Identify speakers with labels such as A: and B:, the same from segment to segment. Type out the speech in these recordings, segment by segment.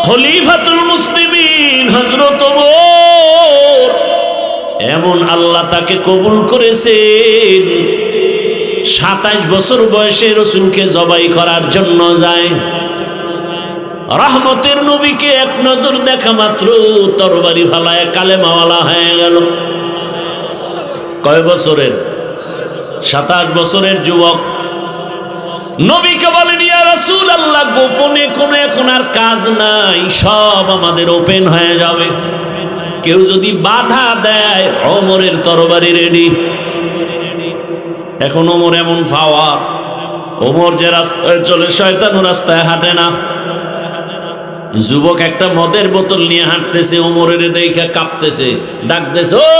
A: খলিফাতুল মুসলিমিন হযরত ওমর, এমন আল্লাহ তাকে কবুল করেছেন 27 বছর বয়সে রাসূলকে জবাই করার জন্য যায়। রহমতের নবীকে এক নজর দেখা মাত্র তরবারি ফালায় কালেমাওয়ালা হয়ে গেল। কয় বছরের? 27 বছরের যুবক। নবীকে বলেন, ইয়া রাসূলুল্লাহ, গোপনে কোনো এখন আর কাজ নাই, সব আমাদের ওপেন হয়ে যাবে। কেউ যদি বাধা দেয়, ওমরের তরবারি রেডি। এখন ওমর এমন ফাওয়া, ওমর যে রাস্তায় চলে শয়তান রাস্তায় হাঁটে না। যুবক একটা মদের বোতল নিয়ে হাঁটতেছে, ওমরের দেখে কাঁপতেছে, ডাকতেছে, ও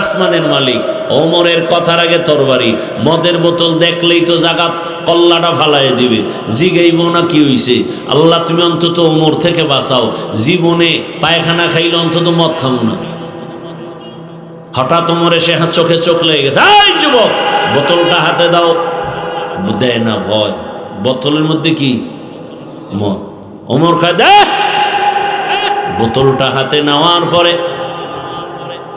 A: আসমানের মালিক। ওমরের কথার আগে তরবারি। মদের বোতল দেখলেই তো জাগাত কল্লাটা ফালাইয়ে দিবে, জিগাইব না কি হইছে। আল্লাহ তুমি অন্তত ওমর থেকে বাঁচাও, জীবনে পায়খানা খাইলে অন্তত মদ খাবো না। হঠাৎ ওমরে সে চোখে চোখ লেগে গেছে, এই যুবক বোতলটা হাতে দাও। দেয় না, ভয়। বোতলের মধ্যে কি? মদ। ওমর খায়, দে। বোতলটা হাতে নেওয়ার পরে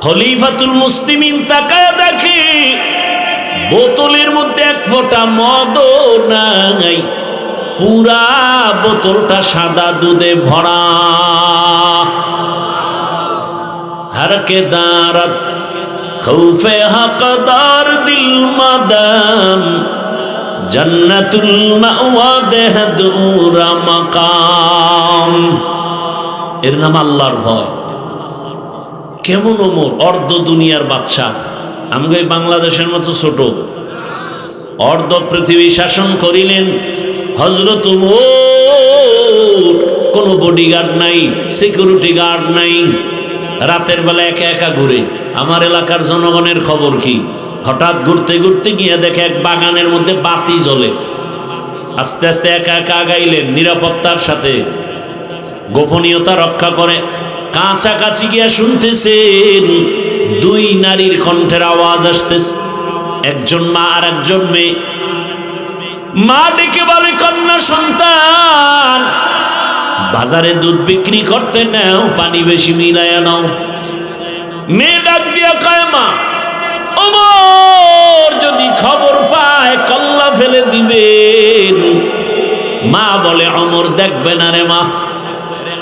A: খলিফাতুল মুসলিমিন তাকায় দেখে বোতলের মধ্যে এক ফোঁটা মদও নাই, পুরা বোতলটা সাদা দুধে ভরা। হরকে দারত খৌফে হকদার দিল মাদাম, জান্নাতুল মাওয়া দেহদুরা মাকাম। এর নাম আল্লাহর ভয়। কেমন ওমর, অর্ধ দুনিয়ার বাদশা। আমাকে বাংলাদেশের মতো ছোট, অর্ধ পৃথিবী শাসন করিলেন হযরত ওমর। কোনো বডিগার্ড নাই, সিকিউরিটি গার্ড নাই, রাতের বেলা একা একা ঘুরে। আমার এলাকার জনগণের খবর কি? হঠাৎ ঘুরতে ঘুরতে গিয়ে দেখে এক বাগানের মধ্যে বাতি জ্বলে। আস্তে আস্তে একা একা আগাইলেন নিরাপত্তার সাথে, গোপনীয়তা রক্ষা করে। কাছাকাছি গিয়া শুনতেছেন দুই নারীর কণ্ঠের আওয়াজ আসতেছে, একজন মা আর একজন মেয়ে। মা ডেকে বলে, কন্যা সন্তান, বাজারে দুধ বিক্রি করতে নাও, পানি বেশি মিলাইয়া নাও। মেয়ে ডাক দিয়া কয়, মা ওমর যদি খবর পায় কল্লা ফেলে দিবেন। মা বলে, ওমর দেখবে না রে মা।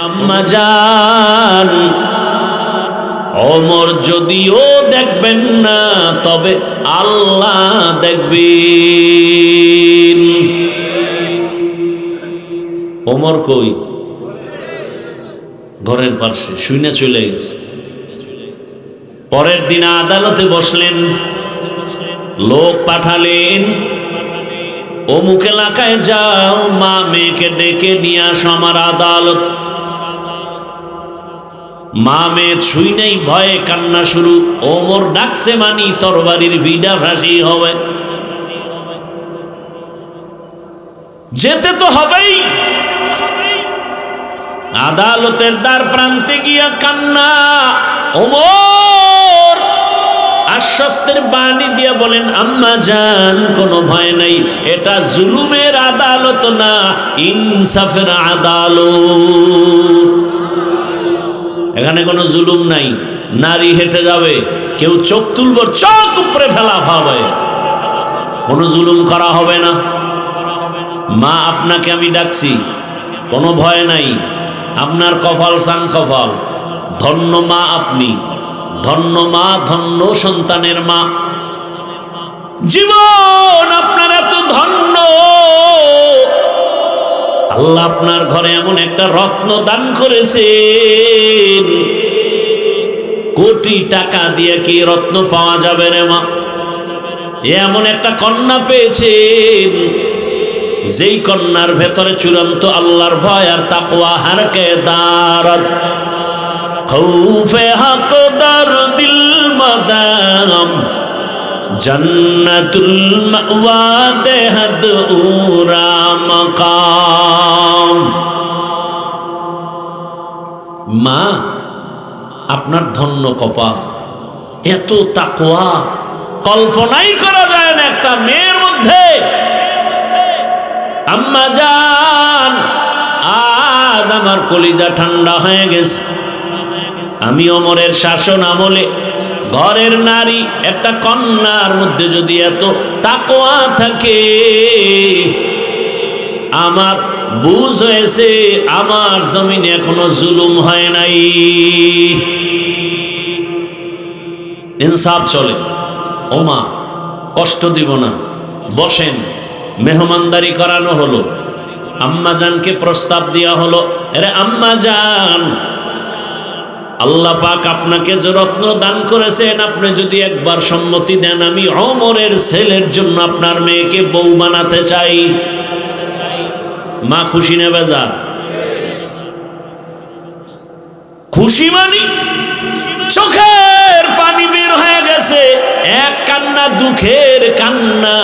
A: আম্মা জান, ওমর যদিও দেখবেন না, তবে আল্লাহ দেখবেন। ওমর কই? ঘরের পাশে শুইনা চলে গেছে। পরের দিন আদালতে বসলেন, লোক পাঠালেন, অমুক এলাকায় যাও, মা মেয়েকে ডেকে নিয়ে আসো আমার আদালত। মা মেয়ে ছুই নেই, ভয়ে কান্না শুরু। ওমর ডাকছে মানি তরবারির ভিডা ফাঁসি হবে, যেতে তো হবেই। আদালতের দ্বার প্রান্তে গিয়া কান্না। ওমর আশ্বস্তের বাণী দিয়া বলেন, আম্মা জান কোনো ভয় নাই, এটা জুলুমের আদালত না, ইনসাফের আদালত। এখানে কোনো জুলুম নাই। নারী হেঁটে যাবে, কেউ চোখ তুলব, চোখ উপরে ফেলা হবে, কোনো জুলুম করা হবে না। মা আপনাকে আমি ডাকছি, কোনো ভয় নাই। আপনার কপাল সান কপাল, ধন্য মা আপনি, ধন্য মা, ধন্য সন্তানের মা। জীবন আপনার এত ধন্য, আল্লাহ আপনার ঘরে এমন একটা রত্ন দান করেছেন। কোটি টাকা দিয়ে কি রত্ন পাওয়া যাবে রে মা? এমন একটা কন্যা পেয়েছেন, যেই কন্যার ভেতরে চূড়ান্ত আল্লাহর ভয় আর তাকওয়া। হারকে দারত খৌফে হকদার দিল মাদাম, জান্নাতুল মাওয়া দেহদুরা মাকাম। মা আপনার ধন্য কপাল, এত তাকওয়া কল্পনাই করা যায় না একটা মেয়ের মধ্যে। আম্মা জান আজ আমার কলিজা ঠান্ডা হয়ে গেছে। আমি ওমরের শাসন আমলে ঘরের নারী একটা কন্যার মধ্যে যদি এত তাকওয়া থাকে, আমার বুঝ হয়েছে আমার জমিনে এখনো জুলুম হয় নাই। ইনসাফ চলে। ওমা কষ্ট দিব না, বসেন। মেহমানদারি করানো হলো, আম্মাজানকে প্রস্তাব দেওয়া হলো, আরে আম্মাজান, আল্লাহ পাক আপনাকে যে রত্ন দান করেছেন, আপনি যদি একবার সম্মতি দেন, আমি ওমরের ছেলের জন্য আপনার মেয়েকে বউ বানাতে চাই। মা খুশি না বেজার? খুশি মানি চোখের পানি বের হয়ে গেছে। এক কান্না দুঃখের কান্না,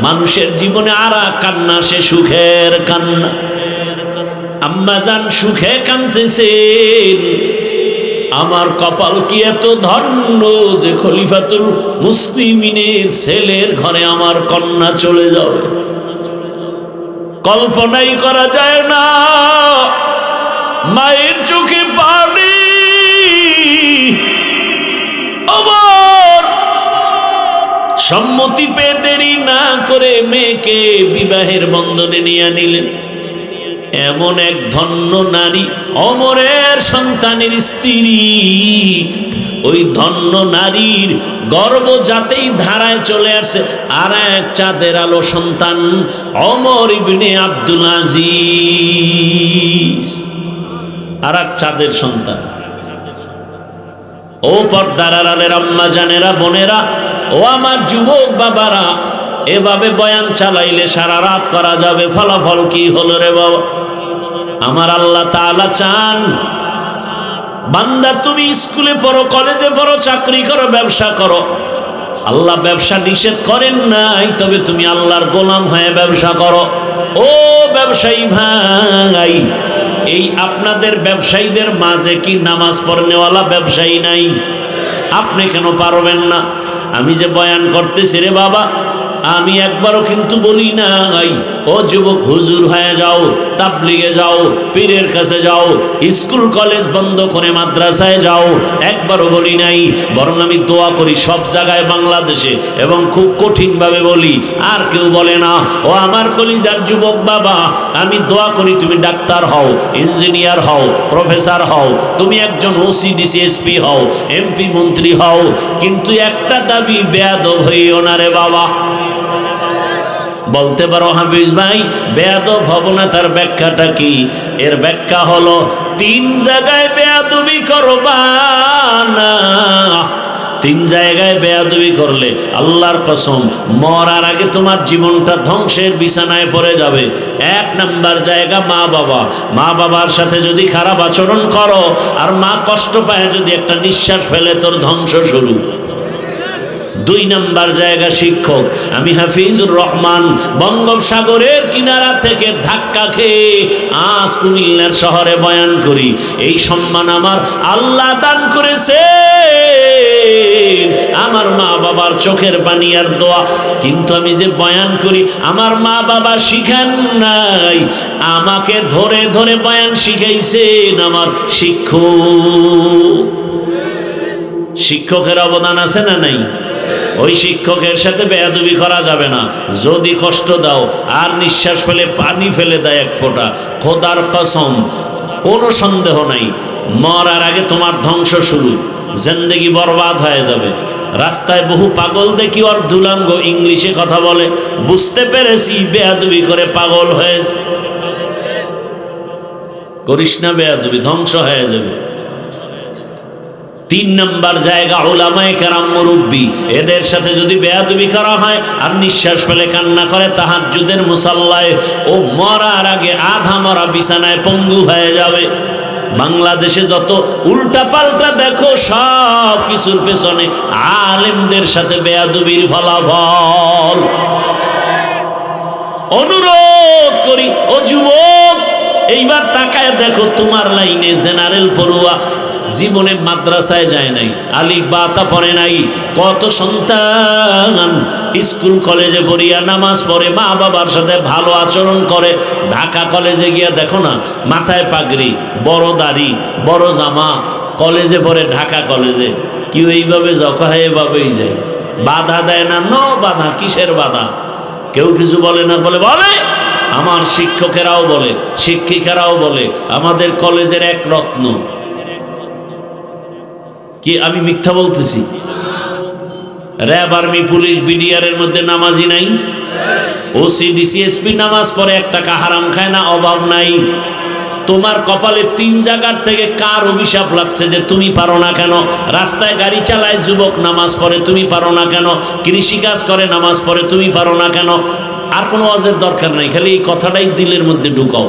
A: মানুষের জীবনে আর এক কান্না, সে সুখের কান্না। আম্মাজান সুখে কাঁদতেছেন। আমার কপাল কি এত ধন্য যে খলিফাতুল মুসলিমিনের ছেলের ঘরে আমার কন্যা চলে যাবে। কল্পনাই করা যায় না। মায়ের চোখে পানি। আমার সম্মতি পেয়ে দেরি না করে মেয়েকে বিবাহের বন্ধনে নিয়ে নিলেন। এমন এক ধন্য নারী, ওমরের সন্তানের স্ত্রী। ওই ধন্য নারীর গর্ব যাতেই ধারায় চলে আসছে আর এক চাঁদের আলো সন্তান, ওমর ইবনে আব্দুল আজিজ, আর এক চাঁদের সন্তান। ও পর্দার আড়ালের আম্মা জানেরা, বোনেরা, ও আমার যুবক বাবারা, এভাবে বয়ান চালাইলে সারা রাত করা যাবে। ফলাফল কি হলো রে বাবা? আমার আল্লাহ তাআলা চান, বান্দা তুমি স্কুলে পড়ো, কলেজে পড়ো, চাকরি করো, ব্যবসা করো। আল্লাহ ব্যবসা নিষেধ করেন নাই, তবে তুমি আল্লাহর গোলাম হয়ে ব্যবসা করো। ও ব্যবসায়ী ভাই, এই আপনাদের ব্যবসায়ীদের মাঝে কি নামাজ পড়নেওয়ালা ব্যবসায়ী নাই? আপনি কেন পারবেন না? আমি যে বয়ান করতেছি রে বাবা, আমি একবারও কিন্তু বলি নাই ও যুবক হুজুর হয়ে যাও, তাবলিগে যাও, পীরের কাছে যাও, স্কুল কলেজ বন্ধ করে মাদ্রাসায় যাও, একবারও বলি নাই। বরং আমি দোয়া করি সব জায়গায় বাংলাদেশে, এবং খুব কঠিনভাবে বলি, আর কেউ বলে না। ও আমার কলিজার যুবক বাবা, আমি দোয়া করি তুমি ডাক্তার হও, ইঞ্জিনিয়ার হও, প্রফেসর হও, তুমি একজন ওসি ডিসি এসপি হও, এমপি মন্ত্রী হও, কিন্তু একটা দাবি, বেয়াদব হইও না রে বাবা। বলতে পারো হাফিজ ভাই বেয়াদব হব না, তার ব্যাখ্যাটা কি? এর ব্যাখ্যা হলো, তিন জায়গায় বেয়াদবি করবা না। তিন জায়গায় বেয়াদবি করলে আল্লাহর কসম মরার আগে তোমার জীবনটা ধ্বংসের বিছানায় পড়ে যাবে। এক নাম্বার জায়গা মা বাবা। মা বাবার সাথে যদি খারাপ আচরণ করো, আর মা কষ্ট পায় যদি একটা নিঃশ্বাস ফেলে, তোর ধ্বংস শুরু। দুই নাম্বার জায়গা শিক্ষক। আমি হাফিজুর রহমান বঙ্গোপসাগরের কিনারা থেকে ধাক্কা খেয়ে আজ কুমিল্লার শহরে বয়ান করি। এই সম্মান আমার আল্লাহ দান করেছে, আমার মা বাবার চোখের পানি আর দোয়া। কিন্তু আমি যে বয়ান করি, আমার মা বাবা শিখান নাই, আমাকে ধরে ধরে বয়ান শিখাইছেন আমার শিক্ষক। শিক্ষকের অবদান আছে না নাই? ওই শিক্ষকের সাথে বেয়াদবি করা যাবে না। যদি কষ্ট দাও আর নিঃশ্বাস ফেলে পানি ফেলে দেয় এক ফোঁটা, খোদার কসম কোনো সন্দেহ নাই মরার আগে তোমার ধ্বংস শুরু, জিন্দেগি বরবাদ হয়ে যাবে। রাস্তায় বহু পাগল দেখি ওর দুলাঙ্গ ইংলিশে কথা বলে, বুঝতে পেরেছি বেয়াদবি করে পাগল হয়েছে। করিস না বেয়াদবি, ধ্বংস হয়ে যাবে। তিন নাম্বার জায়গা উলামায়ে কেরাম, মুরব্বী, এদের সাথে যদি বেয়াদবি করা হয় আর নিঃশ্বাস ফেলে কান্না করে তাহাজ্জুদের মুসাল্লায়, ও মরার আগে আধা মরা বিছানায় পঙ্গু হয়ে যাবে। বাংলাদেশে যত উল্টা পাল্টা দেখো, সব কিছুর পেছনে আলেমদের সাথে বেয়াদবির ফলাফল। অনুরোধ করি ও যুবক, এইবার তাকায় দেখো তোমার লাইনে জেনারেল পড়ুয়া জীবনে মাদ্রাসায় যায় নাই, আলিফ বা তা পড়ে নাই। কত সন্তান স্কুল কলেজে পড়িয়া নামাজ পড়ে, মা বাবার সাথে ভালো আচরণ করে, ঢাকা কলেজে গিয়া দেখো না, মাথায় পাগড়ি, বড় দাড়ি, বড় জামা, কলেজে পড়ে, ঢাকা কলেজে। কেউ এইভাবে জকায় এভাবেই যায়, বাধা দেয় না। বাধা কিসের বাধা? কেউ কিছু বলে না, বলে আমার শিক্ষকেরাও বলে, শিক্ষিকারাও বলে আমাদের কলেজের এক রত্ন। কি আমি মিথ্যা বলতেছি? র্যাব, আর্মি, পুলিশ, বিডিআর এর মধ্যে নামাজি নাই? ওসি, ডিসিএসপি নামাজ পড়ে, 1 টাকা হারাম খায় না, অভাব নাই। তোমার কপালে 3 জায়গার থেকে কার অভিশাপ লাগছে যে তুমি পারো না কেন? রাস্তায় গাড়ি চালায় যুবক, নামাজ পড়ে, তুমি পারো না কেন? কৃষিকাজ করে, নামাজ পড়ে, তুমি পারো না কেন? আর কোনো ওয়াজের দরকার নাই, খালি এই কথাটাই দিলের মধ্যে ঢুকাও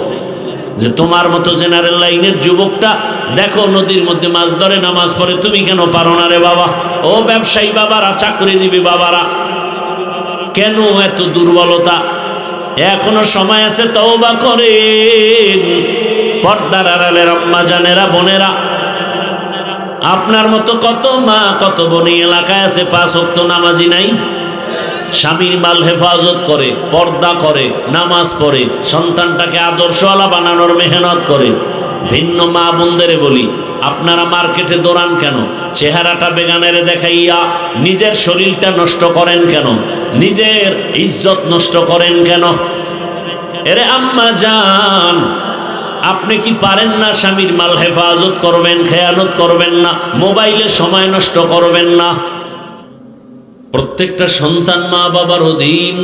A: যে তোমার মতো জেনারেল লাইনের যুবকটা দেখো নদীর মধ্যে মাছ ধরে, নামাজ পড়ে, তুমি কেন পারো না রে বাবা? ও ব্যবসায়ী বাবারা, চাকরিজীবী বাবারা, কেন এত দুর্বলতা? এখনো সময় আছে, তওবা করেন। পর্দার আড়ালের আম্মা জানেরা, বোনেরা, আপনার মতো কত মা, কত বোন এলাকায় আছে 5 ওয়াক্ত নামাজি নাই, স্বামীর মাল হেফাজত করে, পর্দা করে, নামাজ পড়ে, সন্তানটাকে আদর্শওয়ালা বানানোর মেহনত করে। ভিন্ন মা বোনদের বলি, আপনারা মার্কেটে দৌড়ান কেন? চেহারাটা বেগানেরে দেখাইয়া নিজের শরীরটা নষ্ট করেন কেন? নিজের ইজ্জত নষ্ট করেন কেন? এরে আম্মা জান, আপনি কি পারেন না স্বামীর মাল হেফাজত করবেন, খেয়ানত করবেন না, মোবাইলে সময় নষ্ট করবেন না? প্রত্যেকটা সন্তান মা বাবার অধীন,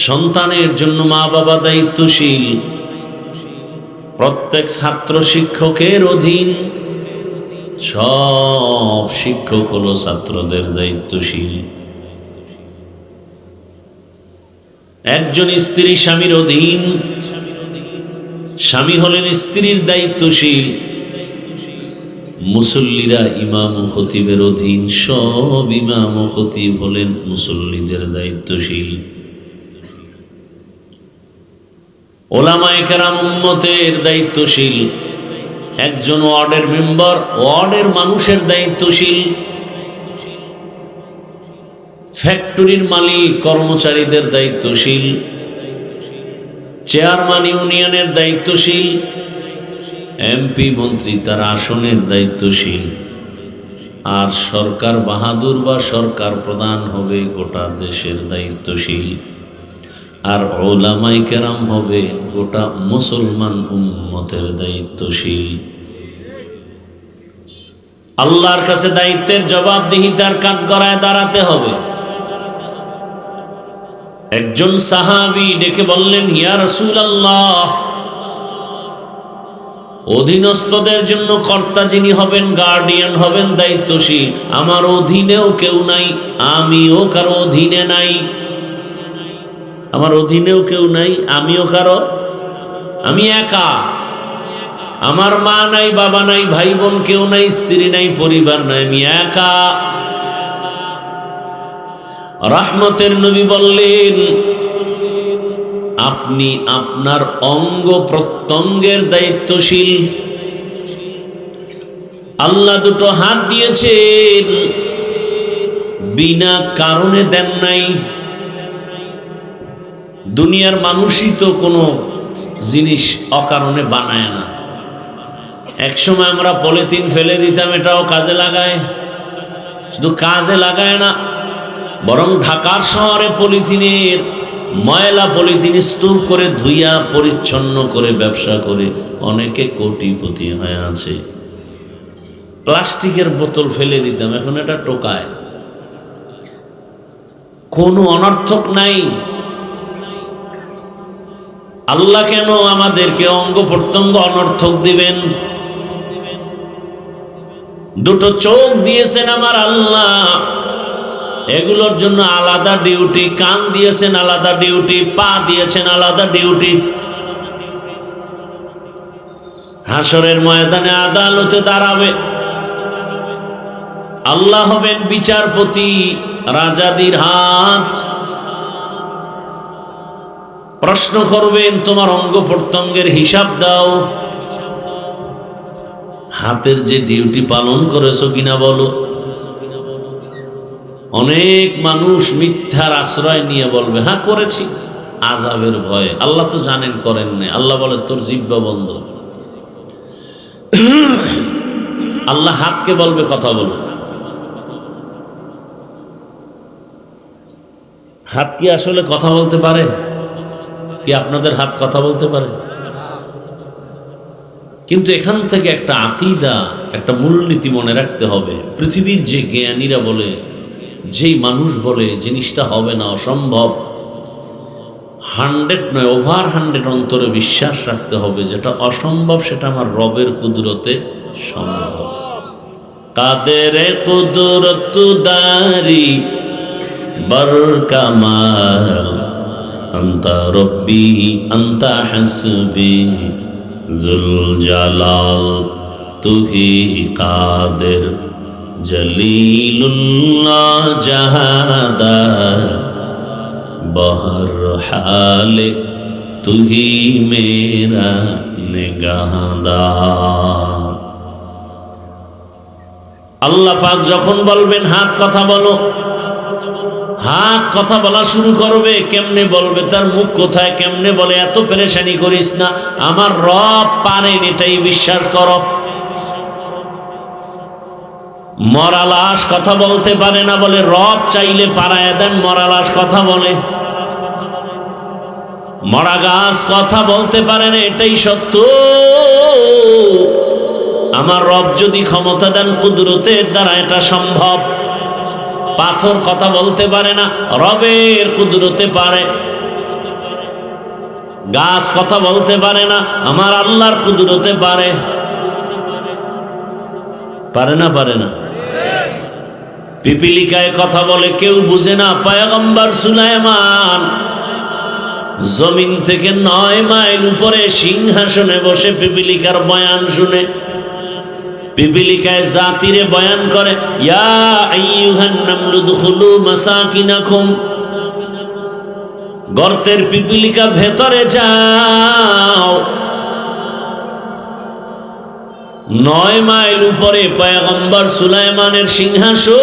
A: সন্তানের জন্য মা বাবা দায়িত্বশীল। প্রত্যেক ছাত্র শিক্ষকের অধীন, সব শিক্ষক হলো ছাত্রদের দায়িত্বশীল। একজন স্ত্রী স্বামীর অধীন, স্বামী হলেন স্ত্রীর দায়িত্বশীল। মুসল্লিরা ইমাম ও খতিবের অধীন, সব ইমাম ও খতিব হলেন মুসল্লিদের দায়িত্বশীল। ওলামায়ে কেরাম উম্মতের দায়িত্বশীল। একজন ওয়ার্ডের মেম্বার ওয়ার্ডের মানুষের দায়িত্বশীল। ফ্যাক্টরির মালিক কর্মচারীদের দায়িত্বশীল। চেয়ারম্যান ইউনিয়নের দায়িত্বশীল। এমপি মন্ত্রী তার আসনের দায়িত্বশীল। আর সরকার বাহাদুর বা সরকার প্রধান হবে গোটা দেশের দায়িত্বশীল। আর উলামায়ে কেরাম হবে গোটা মুসলমান উম্মতের দায়িত্বশীল। আল্লাহর কাছে দায়িত্বের জবাবদিহিতার কাঠগড়ায় দাঁড়াতে হবে। একজন সাহাবী ডেকে বললেন, ইয়া রাসূলুল্লাহ, অধীনস্থদের জন্য কর্তা যিনি হবেন, গার্ডিয়ান হবেন, দায়িত্বশীল, আমার অধীনেও কেউ নাই, আমিও কারো অধীনে নাই। আমার অধীনেও কেউ নাই, আমিও কারো, আমি একা। আমার মা নাই, বাবা নাই, ভাই বোন কেউ নাই, স্ত্রী নাই, পরিবার নাই, আমি একা। রহমতের নবী বললেন, আপনি আপনার অঙ্গ প্রত্যঙ্গের দায়িত্বশীল। আল্লাহ দুটো হাত দিয়েছেন, বিনা কারণে দেন নাই। দুনিয়ার মানুষই তো কোনো জিনিস অকারণে বানায় না। একসময় আমরা পলিথিন ফেলে দিতাম, এটাও কাজে লাগায়। শুধু কাজে লাগায় না, বরং ঢাকার শহরে পলিথিনের ময়লা পলিথিন স্তূপ করে ধুইয়া পরিচ্ছন্ন করে ব্যবসা করে অনেকে কোটিপতি হয়ে আছে। প্লাস্টিকের বোতল ফেলে দিতাম, এখন এটা টোকায়। কোনো অনর্থক নাই। আল্লাহ কেন আমাদেরকে অঙ্গ প্রত্যঙ্গ অনর্থক দিবেন? দুটো চোখ দিয়েছেন আমার আল্লাহ, এগুলোর জন্য আলাদা ডিউটি। কান দিয়েছেন আলাদা ডিউটি, পা দিয়েছেন আলাদা ডিউটি। হাসরের ময়দানে আদালতে দাঁড়াবে, আল্লাহ হবেন বিচারপতি, রাজাদির হাত। প্রশ্ন করবেন, তোমার অঙ্গ প্রত্যঙ্গের হিসাব দাও। হাতের যে ডিউটি পালন করেছো কিনা বলো। অনেক মানুষ মিথ্যার আশ্রয় নিয়ে বলবে হ্যাঁ করেছি, আযাবের ভয়ে। আল্লাহ তো জানেন করেন না। আল্লাহ বলে তোর জিহ্বা বন্ধ। আল্লাহ হাতকে বলবে কথা বলো। হাত কি আসলে কথা বলতে পারে? কি আপনাদের হাত কথা বলতে পারে? কিন্তু এখান থেকে একটা আকীদা, একটা মূলনীতি মনে রাখতে হবে। পৃথিবীর যে জ্ঞানীরা বলে, যেই মানুষ বলে জিনিসটা হবে না, অসম্ভব, 100 নয় ওভার 100 অন্তরে বিশ্বাস রাখতে হবে যেটা অসম্ভব সেটা আমার রবের কুদরতে সম্ভব। কাদেরে কুদরত দারি বর কামাল আনতা রব্বি আনতা হাসবি জুল জালাল তুহি কাদের জলিলুল্লাহ জাহাদার বহর হালে তুহি মেরা নিগাহদার। আল্লাহ পাক যখন বলবেন হাত কথা বলো, হাত কথা বলা শুরু করবে। কেমনে বলবে? তার মুখ কোথায়, কেমনে বলে? এত পেরেশানি করিস না, আমার রব পারেন, এটাই বিশ্বাস করো। মরা লাশ কথা বলতে পারে না বলে রব চাইলে পারায় দেন, মরা লাশ কথা বলে। মরা গাছ কথা বলতে পারে না, এটাই সত্য। আমার রব যদি ক্ষমতা দেন কুদরতের দ্বারা এটা সম্ভব। পাথর কথা বলতে পারে না, রবের কুদরতে পারে। গাছ কথা বলতে পারে না, আমার আল্লাহর কুদরতে পারে। পারে না? পারে না? পিপিলিকায় কথা বলে, কেউ বুঝে না। পয়গম্বর সুলাইমান জমিন থেকে 9 মাইল উপরে সিংহাসনে বসে পিপিলিকার বয়ান শুনে। পিপিলিকায় জাতিরে বয়ান করে, ইয়া আইয়ুহান নামলু দুখুলু মাসাকিনাকুম, গর্তের পিপিলিকা ভেতরে যাও। 9 মাইল উপরে পয়গম্বর সুলাইমানের সিংহাসন।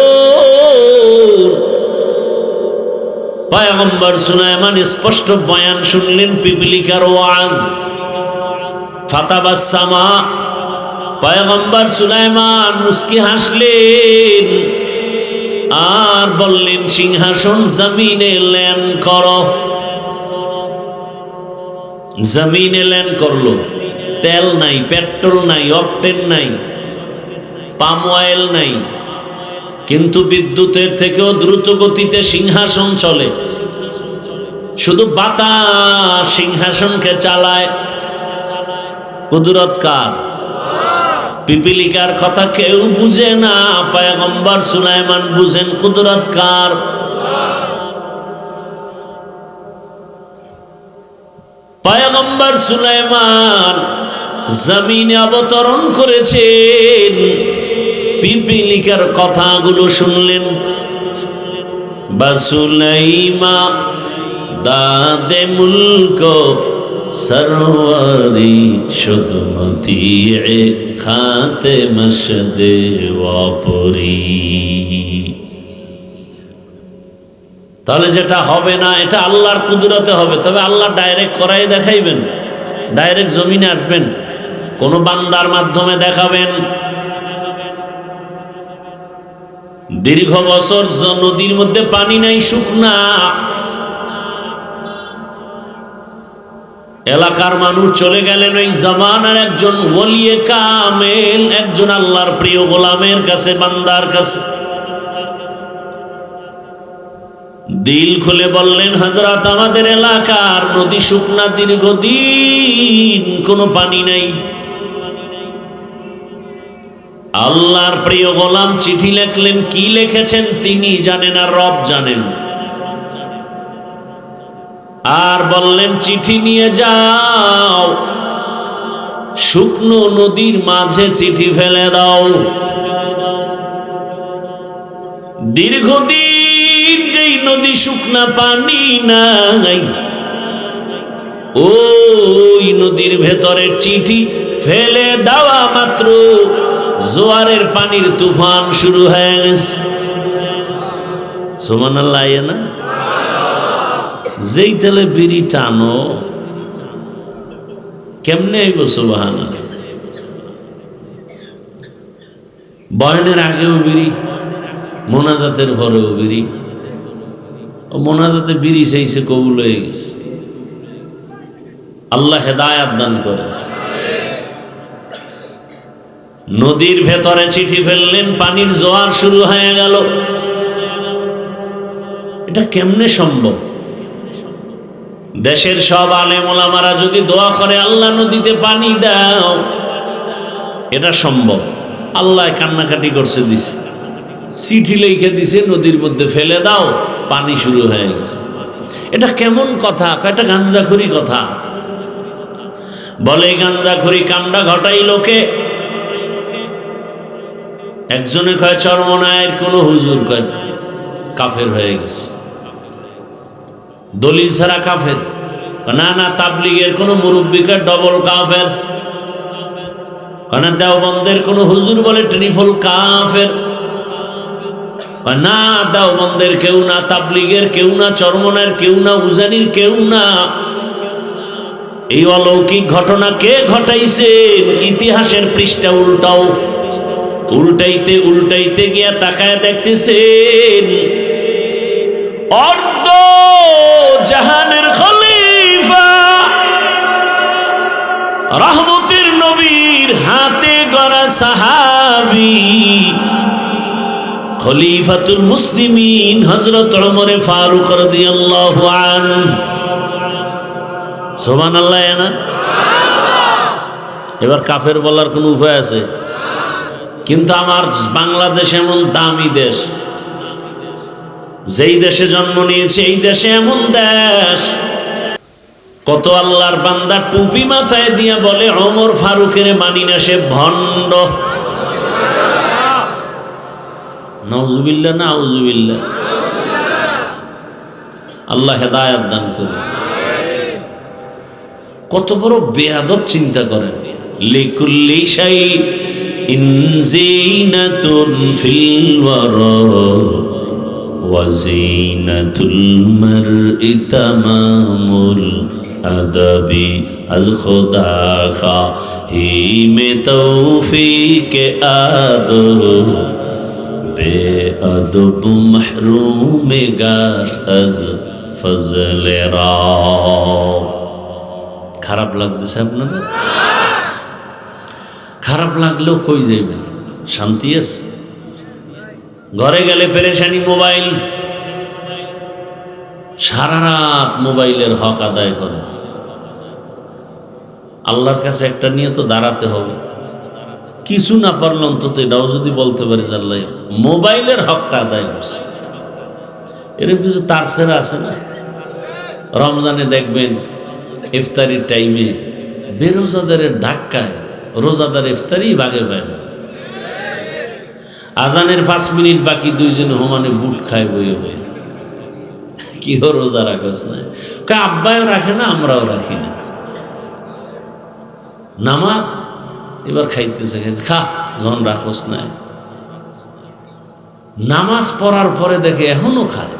A: পয়গম্বর সুলাইমান স্পষ্ট বয়ান শুনলেন, পিপিলিকার ওয়াজ। ফাতাবাসসামা, পয়গম্বর সুলাইমান মুস্কি হাসলেন আর বললেন, সিংহাসন জমিনে ল্যান করো। জমিনে ল্যান করলো। তেল নাই, পেট্রোল নাই, অকটেন নাই, পাম অয়েল নাই, কিন্তু বিদ্যুতের থেকেও দ্রুত গতিতে সিংহাসন চলে। শুধু বাতাস সিংহাসনকে চালায়। কুদরত কার? পিপিলিকার কথা কেউ বুঝে না, পয়গম্বর সুলাইমান বুঝেন কুদরত কার। পয়গম্বর সুলাইমান জমিনে অবতরণ করেছেন, পিপিলিকার কথাগুলো শুনলেন। বাসুলাইমা দাদে মুলক সরওয়ারি শুদমতি খাতে মশদে ওয়াপুরি। তাহলে যেটা হবে না এটা আল্লাহর কুদরতে হবে, তবে আল্লাহ ডাইরেক্ট করাই দেখাইবেন, ডাইরেক্ট জমিনে আসবেন, কোন বান্দার মাধ্যমে দেখাবেন। দীর্ঘ বছর নদীর মধ্যে পানি নাই, শুকনা। এলাকার মানুষ চলে গেলেন ওই জামানার একজন ওলিয়ে কামেল, একজন আল্লাহর প্রিয় গোলামের কাছে, বান্দার কাছে। দিল খুলে বললেন, হযরত আমাদের এলাকার নদী শুকনা, দীর্ঘদিন কোনো পানি নাই। আল্লাহর প্রিয় গোলাম চিঠি লিখলেন। কি লিখেছেন তিনি জানেন আর রব জানেন। আর বললেন, চিঠি নিয়ে যাও, শুকনো নদীর মাঝে চিঠি ফেলে দাও। দীর্ঘদিন যেই নদী শুকনা, পানি নাই, ওই নদীর ভেতরে চিঠি ফেলে দেওয়া মাত্র জোয়ারের পানির তুফান শুরু হয়ে গেছে। সুবহানাল্লাহ না? যেই তেলে বিড়ি টানো কেমনে আইব সুবহানাল্লাহ। বয়ানের আগেও বিড়ি, মোনাজাতের পরেও বিড়ি। মোনাজাতে বিড়ি চাইছে, কবুল হয়ে গেছে। আল্লাহ হেদায়াত দান করে। নদীর ভেতরে চিঠি ফেললেন, পানির জোয়ার শুরু হয়ে গেল। এটা কেমনে সম্ভব? দেশের সব আলেম ওলামারা যদি দোয়া করে আল্লাহ নদীতে পানি দাও, এটা সম্ভব। আল্লাহ কান্নাকাটি করছে, দিছে, চিঠি লিখে দিছে, নদীর মধ্যে ফেলে দাও, পানি শুরু হয়ে গেছে। এটা কেমন কথা? এটা গাঞ্জাখুরি কথা। বলে গাঞ্জাখুরি কামটা ঘটাই লোকে। একজনে কয় চরমনায়ের কোন হুজুর, কয় কাফের হয়ে গেছে, দলিল ছাড়া কাফের। না না, তাবলিগের কোন মুরব্বী কয় ডবল কাফের। দেওবন্দের কোন হুজুর বলে ট্রিপল কাফের। না, দেওবন্দের কেউ না, তাবলিগের কেউ না, চরমনায়ের কেউ না, উজানির কেউ না। এই অলৌকিক ঘটনা কে ঘটাইছে? ইতিহাসের পৃষ্ঠা উল্টাও। উল্টাইতে উল্টাইতে গিয়া তাকায় দেখতেছেন অর্ধ জাহানের খলিফা, রহমতের নবীর হাতে গড়া সাহাবী, খলিফাতুল মুসলিমিন হযরত ওমর ফারুক রাদিয়াল্লাহু আনহু। সুবহানাল্লাহ না? এবার কাফের বলার কোন উপায় আছে? কিন্তু আমার বাংলাদেশ এমন দামি দেশ, যেই দেশে জন্ম নিয়েছে, এই দেশে এমন দেশ, কত আল্লাহর বান্দা টুপি মাথায় দিয়া বলে ওমর ফারুকের মানি না, সে ভণ্ড। নাউজুবিল্লাহ, নাউজুবিল্লাহ। আল্লাহ হেদায়াত দান করুন। কত বড় বেয়াদব, চিন্তা করেন। লিকুল্লি শাইইন যিনাতুন ফিল ওয়ারা ওয়া যিনাতুল মারই তামামুল আদাবি আজ খুদা খাহি মে তৌফিক আদব বেআদব মাহরুম গাশ আজ ফজলে রা। খারাপ লাগতেছে আপনাদের? খারাপ লাগলেও কই যাইবেন? শান্তি আছে? ঘরে গেলে পেরেশানি, মোবাইল, সারা রাত মোবাইলের হক আদায় করে। আল্লাহর কাছে একটা নিয়ে তো দাঁড়াতে হবে। কিছু না পারলে অন্তত এটাও যদি বলতে পারে যে আল্লাহ মোবাইলের হকটা আদায় করছে। এর কিছু তার সেরা আছে না? রমজানে দেখবেন ইফতারির টাইমে বেরোজাদারের ধাক্কায় রোজাদার ইফতারি ভাগে পায় না। আজানের 5 মিনিট বাকি, দুইজনে হোমানে বুট খায় বইয়ে বইয়ে। কি রোজা রাখস না? আব্বাও রাখে না, আমরাও রাখি না। নামাজ এবার খাইতেছে, খা, যখন রাখস না। নামাজ পড়ার পরে দেখে এখনো খায়।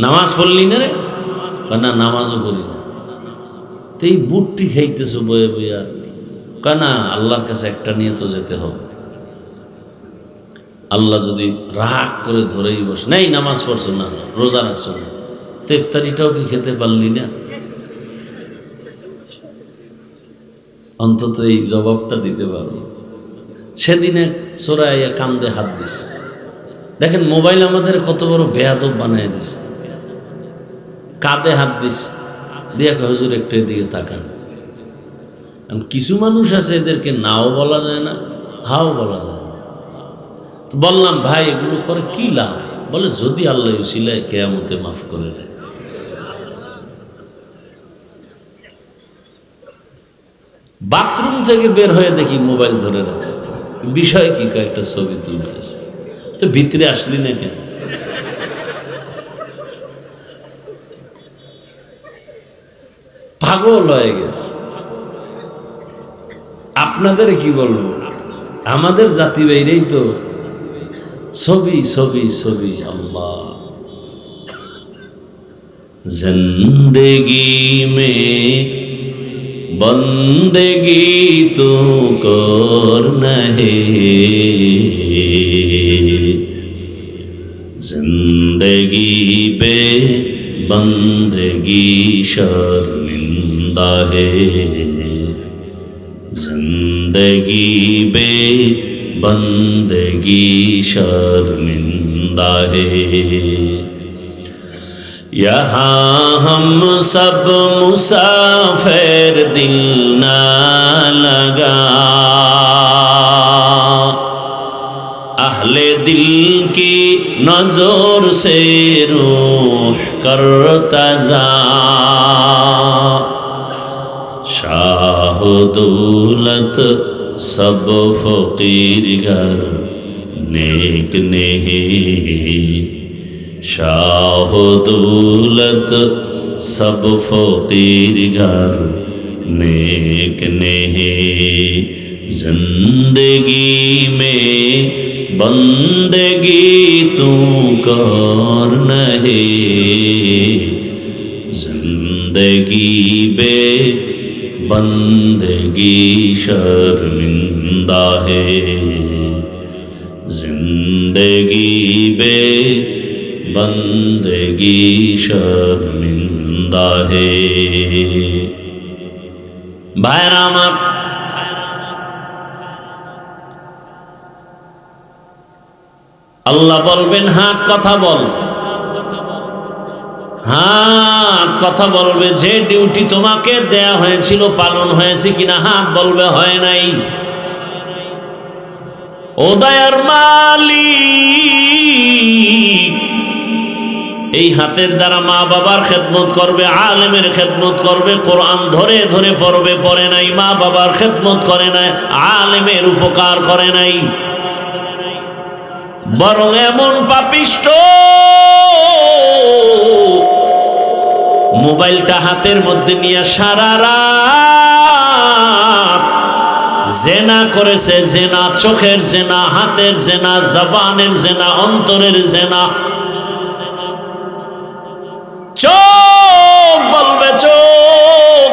A: নামাজ পড়লি না রে? না, নামাজও পড়ি না। তো এই বুটটি খাইতেছো বয়ে বইয়া। না, আল্লাহর কাছে একটা নিয়ে তো যেতে হবে। আল্লাহ যদি রাগ করে ধরেই বসে, নেই নামাজ পড়ছো না, রোজা রাখছো না, তো ইফতারিটাও কি খেতে পারলি না? অন্তত এই জবাবটা দিতে পারো। সেদিনে চোরাইয়া কান্দে হাত দিছে। দেখেন মোবাইল আমাদের কত বড় বেয়াদব বানায় দিছে। কাঁধে হাত দিছে, দিয়ে হুজুর একটু এদিকে তাকান। কিছু মানুষ আছে এদেরকে নাও বলা যায় না, হাও বলা যায় না। তো বললাম, ভাই এগুলো করে কি লাভ? বলে যদি আল্লাহ উসিলায় কিয়ামতে মাফ করে দেয়। বাথরুম থেকে বের হয়ে দেখি মোবাইল ধরে রাখছে। বিষয় কি? কয়েকটা ছবি তুলতেছে। তো ভিতরে আসলি না কেন? পাগল হয়ে গেছে। আপনাদের কি বলবো, আমাদের জাতি বাইরেই তো ছবি ছবি ছবি। আল্লাহ, जिंदगी में बंदगी तू करना है, जिंदगी पे बंदगी शर्मिंदा है, जिंदगी पे बंदगी शर्मिंदा है। यहाँ हम सब मुसाफिर दिल ना लगा, अहले दिल की नजर से रूह करता जा, शाह दौलत सब फकीर घर नेक नहीं, शाह दौलत सब फकीर घर नेक नहीं, जिंदगी में बंदगी तू कर नहीं, जिंदगी बे बंदगी शर्मिंदा है, जिंदगी बे बंदगी शर्मिंदा है। भाईरा আমার, আল্লাহ বলবেন হাত কথা বল, হাত কথা বলবে। যে ডিউটি তোমাকে দেয়া হয়েছিল পালন হয়েছে কিনা? হাত বলবে হয় নাই। ও দয়ার মালিক, এই হাতের দ্বারা মা বাবার খেদমত করবে, আলেমের খেদমত করবে, কোরআন ধরে ধরে পড়বে, পড়ে নাই, মা বাবার খেদমত করে নাই, আলেমের উপকার করে নাই, বরং এমন পাপিষ্ট মোবাইলটা হাতের মধ্যে নিয়ে সারা রাত জেনা করেছে। জেনা, চোখের জেনা, হাতের জেনা, জবানের জেনা, অন্তরের জেনা। চোখ বলবে, চোখ,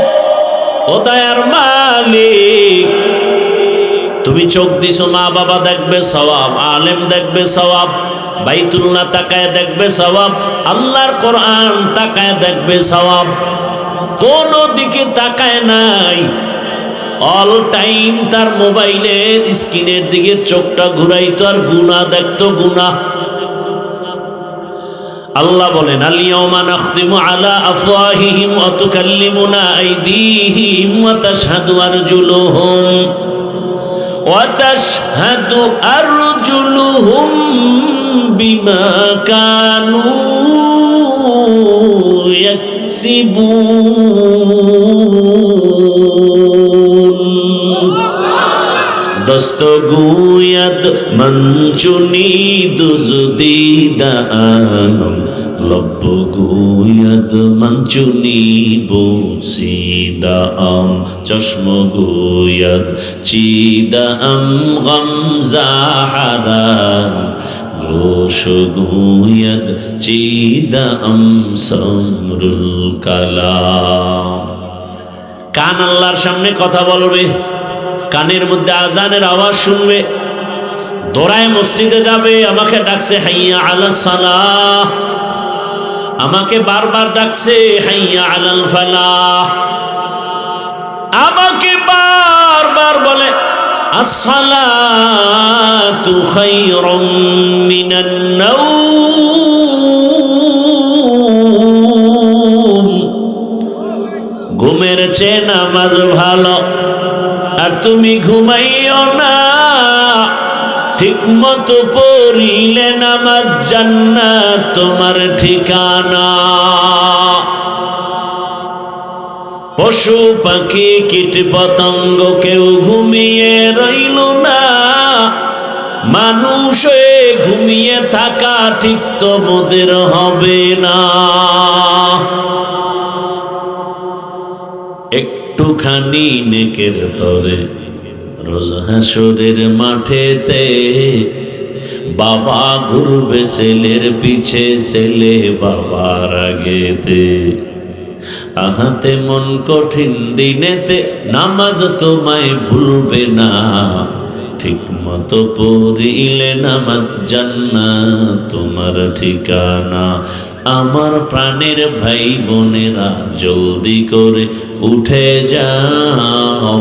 A: ও দয়ার মালিক, তুমি চোখ দিছো, মা বাবা দেখবে সওয়াব, আলেম দেখবে সওয়াব, বাইতুল্লাহ তাকায় দেখবে সওয়াব, আল্লাহর কোরআন তাকায় দেখবে সওয়াব। কোন দিকে তাকায় নাই, অল টাইম তার মোবাইলের স্ক্রিনের দিকে চোখটা ঘুরাইতো আর গুনাহ দেখতো, গুনাহ। আল্লাহ বলেন, আল-ইয়াওমা নাখতিমু আলা আফওয়াহিহিম ওয়া তুকাল্লিমুনা আইদিহিম ওয়া তাশহাদু আরজুলুহুম ওয়া তাশহাদু আরজুলুহুম বিমা কানু ইয়াকসিবুন। দস্ত গুয়াদ মঞ্চুনি দুজদিদাম, লব্ব গুয়াদ মঞ্চুনি বসিদাম, চশম গুয়াদ চিদাম গমজাহারাম, গোশ গুয়াদ চিদাম সমরুল কালাম। কান আল্লাহর সামনে কথা বলবে, কানের মধ্যে আজানের আওয়াজ শুনবে, দৌড়ায় মসজিদে যাবে, আমাকে ডাকছে হাইয়া আলাস সালাহ, আমাকে বারবার ডাকছে হাইয়া আলাল ফালাহ, আমাকে বারবার বলে আসসালাতু খায়রুম মিনান নাওম, ঘুমের চেয়ে নামাজ ভালো, আর তুমি ঘুমাইও না, ঠিক মতো পড়িলে নামাজ জান্নাত তোমার ঠিকানা। পশু পাখি কীট পতঙ্গ কেউ ঘুমিয়ে রইল না, মানুষ ঘুমিয়ে থাকা ঠিক তোমাদের হবে না। একটুখানি নেকের তরে রোজ হাসরের মাঠেতে বাবা ঘুরবে ছেলের পিছে, ছেলে বাবার আগেতে। আহাতে মন কঠিন দিনেতে নামাজ তোমায় ভুলবে না, ঠিক মতো পড়িলে নামাজ জান্নাত তোমার ঠিকানা। আমার প্রাণের ভাই বোনেরা জলদি করে উঠে যাও,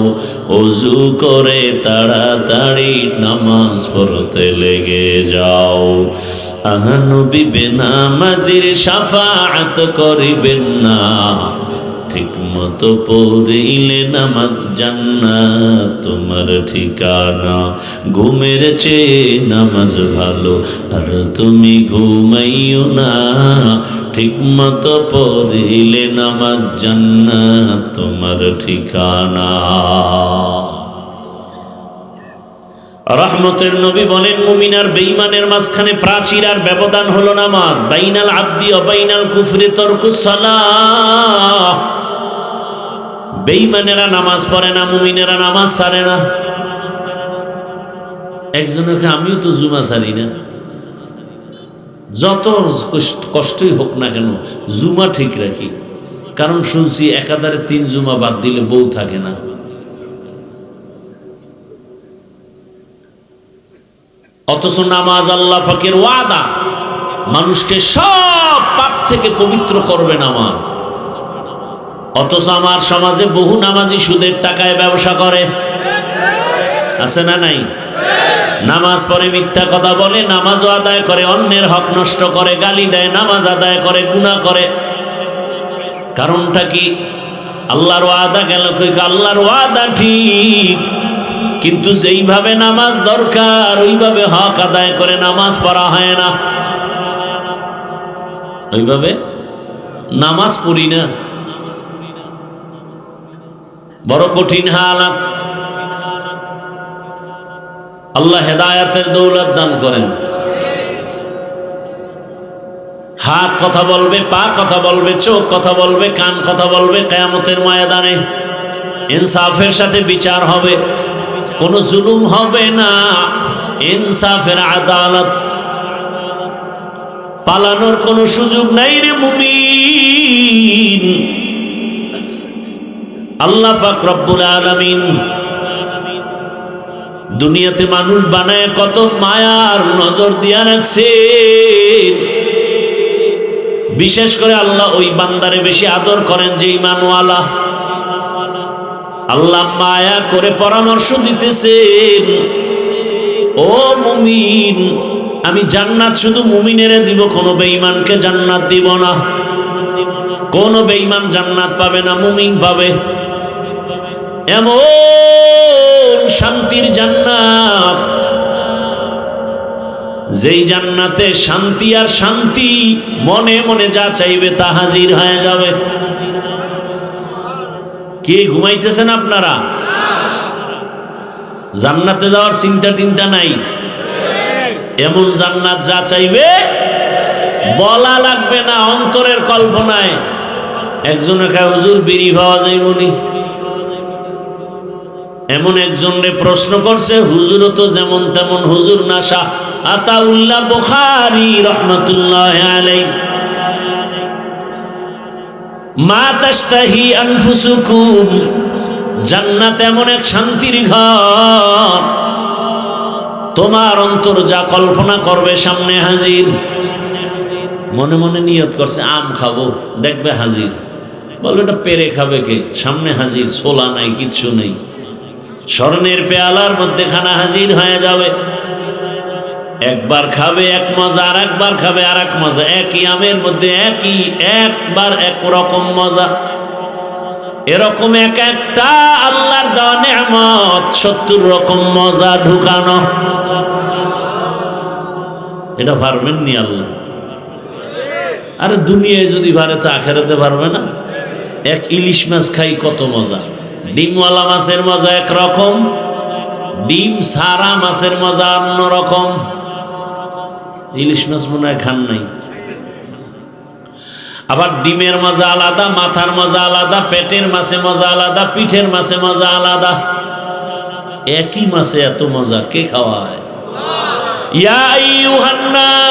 A: ওযু করে তাড়াতাড়ি নামাজ পড়তে লেগে যাও। নবী বেনামাজির শাফাআত করিবেন না, ঠিক মতো পড়িলে নামাজ জান্নাত তোমার ঠিকানা। ঘুমের চেয়ে নামাজ ভালো, আর তুমি ঘুমাইও না, ঠিক মতো পড়িলে নামাজ জান্নাত তোমার ঠিকানা। রহমতের নবী বলেন, মুমিন আর বেঈমানের মাঝখানে প্রাচীর আর ব্যবধান হলো নামাজ। বাইনাল আবদি ওয়া বাইনাল কুফরি তারকুস সালাহ। বেঈমানেরা নামাজ পড়ে না, মুমিনেরা নামাজ ছাড়ে না। একজনকে আমিও তো জুমা ছাড়ি না, যত কষ্টই হোক না কেন জুমা ঠিক রাখি, কারণ শুনছি একাধারে 3 জুমা বাদ দিলে বউ থাকে না। অথচ নামাজ আল্লাহ পাকের ওয়াদা, মানুষকে সব পাপ থেকে পবিত্র করবে নামাজ। অথচ আমার সমাজে বহু নামাজি সুদের টাকায় ব্যবসা করে, আছে না নাই? নামাজ পড়ে মিথ্যা কথা বলে, নামাজও আদায় করে, অন্যের হক নষ্ট করে, গালি দেয়, নামাজ আদায় করে, গুনাহ করে। কারণটা কি? আল্লাহর ওয়াদা গেল কই? আল্লাহর ওয়াদা ঠিক, কিন্তু যেইভাবে নামাজ দরকার ওইভাবে হক আদায় করে নামাজ পড়া হয় না। ওইভাবে নামাজ পড়ি না, বড় কঠিন হালাত। আল্লাহ হেদায়েতের দৌলত দান করেন। হাত কথা বলবে, পা কথা বলবে, চোখ কথা বলবে, কান কথা বলবে। কিয়ামতের ময়দানে ইনসাফের সাথে বিচার হবে, কোনো জুলুম হবে না, ইনসাফের আদালত। পালানোর কোনো সুযোগ নাই রে মুমিন। আল্লাহ পাক রব্বুল আলামিন দুনিয়াতে মানুষ বানায় কত মায়ার নজর দিয়া রাখছে। বিশেষ করে আল্লাহ ওই বান্দারে বেশি আদর করেন যে ঈমানওয়ালা। আল্লাহ মায়া করে পরামর্শ দিতেছেন, ও মুমিন, আমি জান্নাত শুধু মুমিনেরে দিব, কোন বেঈমানকে জান্নাত দিব না। কোন বেঈমান জান্নাত পাবে না, মুমিন পাবে। এমন শান্তির জান্নাত, যেই জান্নাতে শান্তি আর শান্তি, মনে মনে যা চাইবে তা হাজির হয়ে যাবে। কে ঘুমাইতেছেন আপনারা? জান্নাতে যাওয়ার চিন্তা টিন্তা নাই। এমন জান্নাত যা চাইবে বলা লাগবে না, অন্তরের কল্পনায়। একজনে কয় হুজুর বিড়ি পাওয়া যাইবনি। এমন একজনরে প্রশ্ন করছে, হুজুরও তো যেমন তেমন হুজুর না। শাহ আতাউল্লাহ বুখারী রাহমাতুল্লাহি আলাইহি, মা তাশতাহি আনফুসুকুম, জান্নাত এমন এক শান্তির ঘর, তোমার অন্তর যা কল্পনা করবে সামনে হাজির। মনে মনে নিয়ত করছে আম খাবো, দেখবে হাজির। বলবে এটা পেরে খাবে কে? সামনে হাজির, ছোলা নাই, কিচ্ছু নেই। স্বর্ণের পেয়ালার মধ্যে খানা হাজির হয়ে যাবে। একবার খাবে এক মজা, আর একবার খাবে আর এক মজা। একই আমের মধ্যে একবার এক রকম মজা। এরকম এক একটা আল্লাহর দেওয়া নেয়ামত, 70 রকম মজা ঢুকানো। এটা পারবেন নি আল্লাহ? আরে দুনিয়ায় যদি পারে তো আখেরাতে পারবে না? এক ইলিশ মাছ খাই কত মজা। ডিমওয়ালা মাছের মজা একরকম, ডিম সারা মাছের মজা অন্যরকম। ইলিশ মাছ মনে হয় খান নাই। আবার ডিমের মজা আলাদা, মাথার মজা আলাদা, পেটের মাছে মজা আলাদা, পিঠের মাছে মজা আলাদা। একই মাছে এত মজা কে খাওয়ায়? ইয়া আইয়ুহান নাস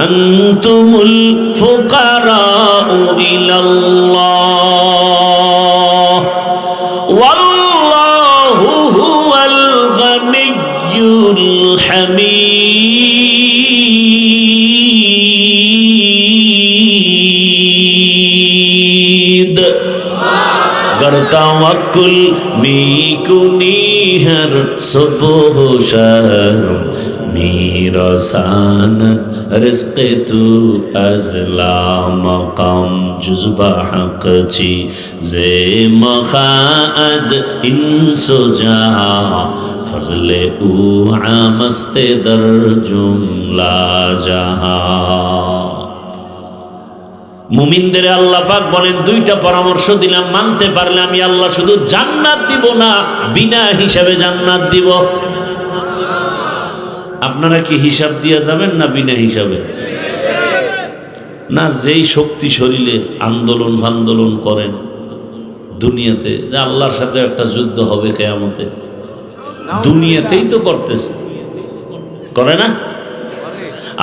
A: আনতুমুল ফুকারাউ ইলাল্লাহ ওয়াল্লাহু হুয়াল গানিয়্যুল হামিদ। गर तवक्कुल मीकुनी हर सुबह शाम मेरा सानत रिज़्क़ तू अज़ला मकाम जुज़्बा हक़ ची ज़े मखा अज़ इंसो जा फज़ले ऊ आमस्ते दर जुमला जहां। মুমিনদের আল্লাহ পাক বলেন দুইটা পরামর্শ দিলাম, মানতে পারলে আমি আল্লাহ শুধু জান্নাত দিব না, বিনা হিসাবে জান্নাত দিব। আপনারা কি হিসাব দিয়া যাবেন না বিনা হিসাবে? না, যেই শক্তি শরীরে আন্দোলন ফান্দোলন করেন দুনিয়াতে যে আল্লাহর সাথে একটা যুদ্ধ হবে কিয়ামতে, দুনিয়াতেই তো করতেছে, করে না?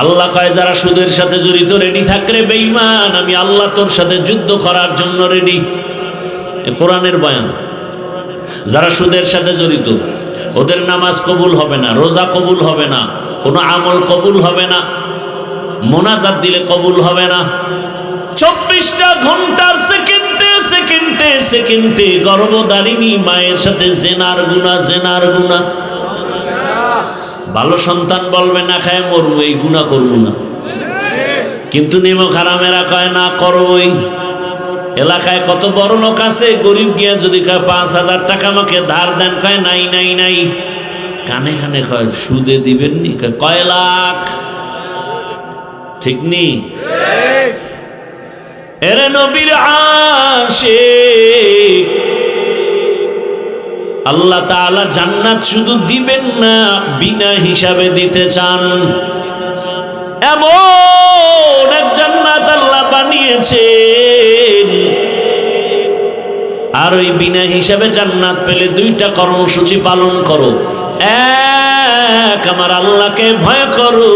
A: আল্লাহ কয় যারা সুদের সাথে জড়িত রেডি থাকলে বেঈমান, আমি আল্লাহ তোর সাথে যুদ্ধ করার জন্য রেডি। কোরআনের বয়ান। যারা সুদের সাথে জড়িত ওদের নামাজ কবুল হবে না, রোজা কবুল হবে না, কোনো আমল কবুল হবে না, মোনাজাত দিলে কবুল হবে না। 24টা ঘন্টা সেকেন্ডে সেকেন্ডে সেকেন্ডে গর্ভধারিণী মায়ের সাথে জেনার গুনাহ, জেনার গুনাহ। ভালো সন্তান বলবে না খায় মরবো, এই গুনাহ করবো না, কিন্তু নিমক হারামেরা কয় না করবই। এলাকায় কত বড় লোক আছে, গরিব গিয়া যদি কয় 5,000 টাকা আমাকে ধার দেন, কয় নাই নাই নাই। কানে কানে কয় সুদে দিবেননি, কয় লাখ, ঠিক নি? এরে নবীর আশিক, আল্লাহ তাআলা জান্নাত শুধু দিবেন না, বিনা হিসাবে দিতে চান। এমন এক জান্নাত আল্লাহ বানিয়েছেন। আর ওই বিনা হিসাবে জান্নাত পেলে দুইটা কর্মসূচি পালন করো। এক, আমার আল্লাহকে ভয় করো।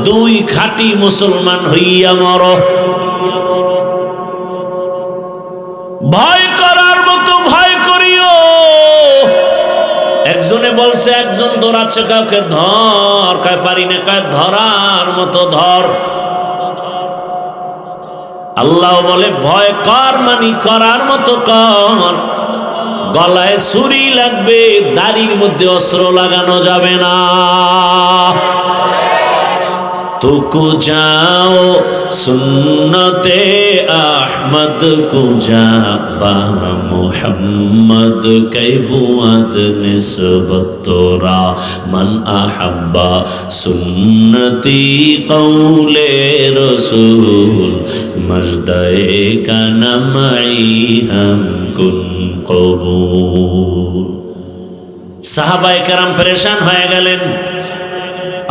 A: দুই, খাঁটি মুসলমান হইয়া মরো। ভয় করার মতো ভয় করিও। একজনে বলছে একজন দৌড়াচ্ছে, কাউকে ধর, কয় পারি না, কয় ধরার মতো ধর। আল্লাহ বলে ভয় কর, মানি করার মতো কর। গলায় ছুরি লাগবে, দাড়ির মধ্যে অস্ত্র লাগানো যাবে না। तुको जाओ सुन्नते अहमद को जा बा मुहम्मद कैबुअद निस्बत तोरा मन अहब्बा सुन्नती कौले रसूल मजदे का नमई हम कुन कबूल। साहाबाए केराम परेशान হয়ে গেলেন।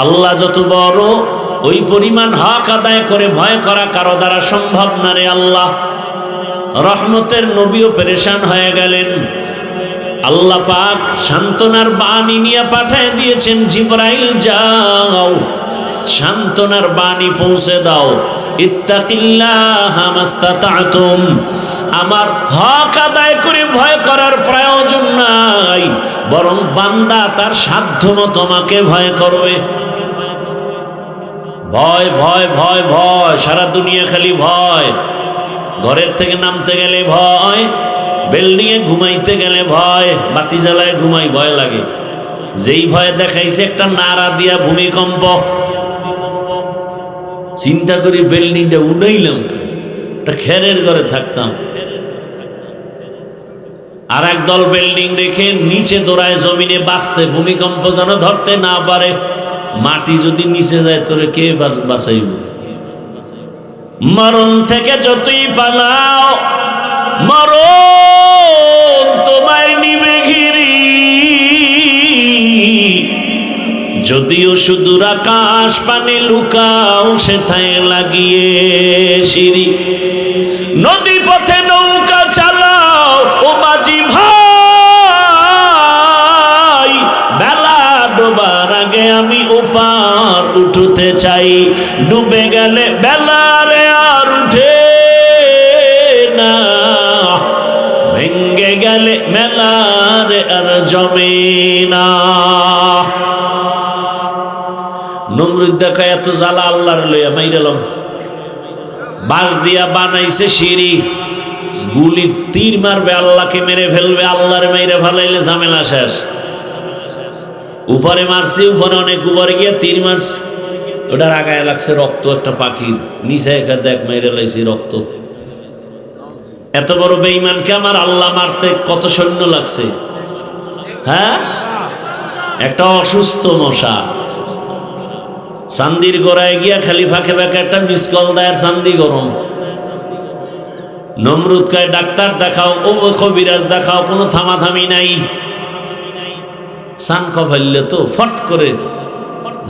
A: আল্লাহ যত বড়, ওই পরিমাণ হক আদায় করে ভয় করা কারো দ্বারা সম্ভব না রে আল্লাহ। রহমতের নবীও পেরেশান হয়ে গেলেন। আল্লাহ পাক সান্ত্বনার বাণী নিয়ে পাঠিয়ে দিয়েছেন, জিবরাইল যাও সান্ত্বনার বাণী পৌঁছে দাও। ইত্তাকিল্লাহা মাস্তাতাতুম, আমার হক আদায় করে ভয় করার প্রয়োজন নাই, বরং বান্দা তার সাধ্যমতো আমাকে ভয় করবে। ভয় ভয় ভয় ভয়, সারা দুনিয়া খালি ভয়। ঘরের থেকে নামতে গেলে ভয়, বিল্ডিং এ ঘুমাইতে গেলে ভয়, বাতি জ্বালায় ঘুমাই ভয় লাগে। যেই ভয় দেখাইছে একটা নাড়া দিয়া ভূমিকম্প, চিন্তা করি বিল্ডিংটা উড়াইলাম, একটা খেরের ঘরে থাকতাম। আর একদল বিল্ডিং রেখে নিচে দৌড়ায় জমিনে বাঁচতে, ভূমিকম্প যেন ধরতে না পারে। মাটি যদি নিচে যায় তোরে কে বাঁচাইব? মরণ থেকে যতই পালাও, মরণ তোমায় নিবে ঘিরি। যদিও সুদূর আকাশ পানে লুকাও, সেথায় লাগিয়ে সিঁড়ি। নদী পথে নৌকা চালাও, জমে না। নমরুদ দেখা এত জ্বালা আল্লাহর লইয়া মাইরালাম, বাঁশ দিয়া বানাইছে সিঁড়ি, গুলি তীর মারবে আল্লাহকে মেরে ফেলবে, আল্লাহর মেরে ফেলাইলে ঝামেলা শেষ। উপরে মারছি, উপরে অনেক উপরে গিয়ে তীর মারছি, ওটার আগায় লাগছে রক্ত একটা পাখির, নিচে একা দেখ মেরে লাইছি রক্ত। এত বড় বেঈমানকে আমার আল্লাহ মারতে কত সৈন্য লাগছে। হ্যাঁ, একটা অসুস্থ মশা চান্দির গোড়ায় গিয়া খালি ফাঁকে ফাঁকে একটা মিস কল দেয়, চান্দি গরম। নমরুদ কয় ডাক্তার দেখাও, ও কবিরাজ দেখাও, কোনো থামাথামি নাই। সান কফাইলে তো ফট করে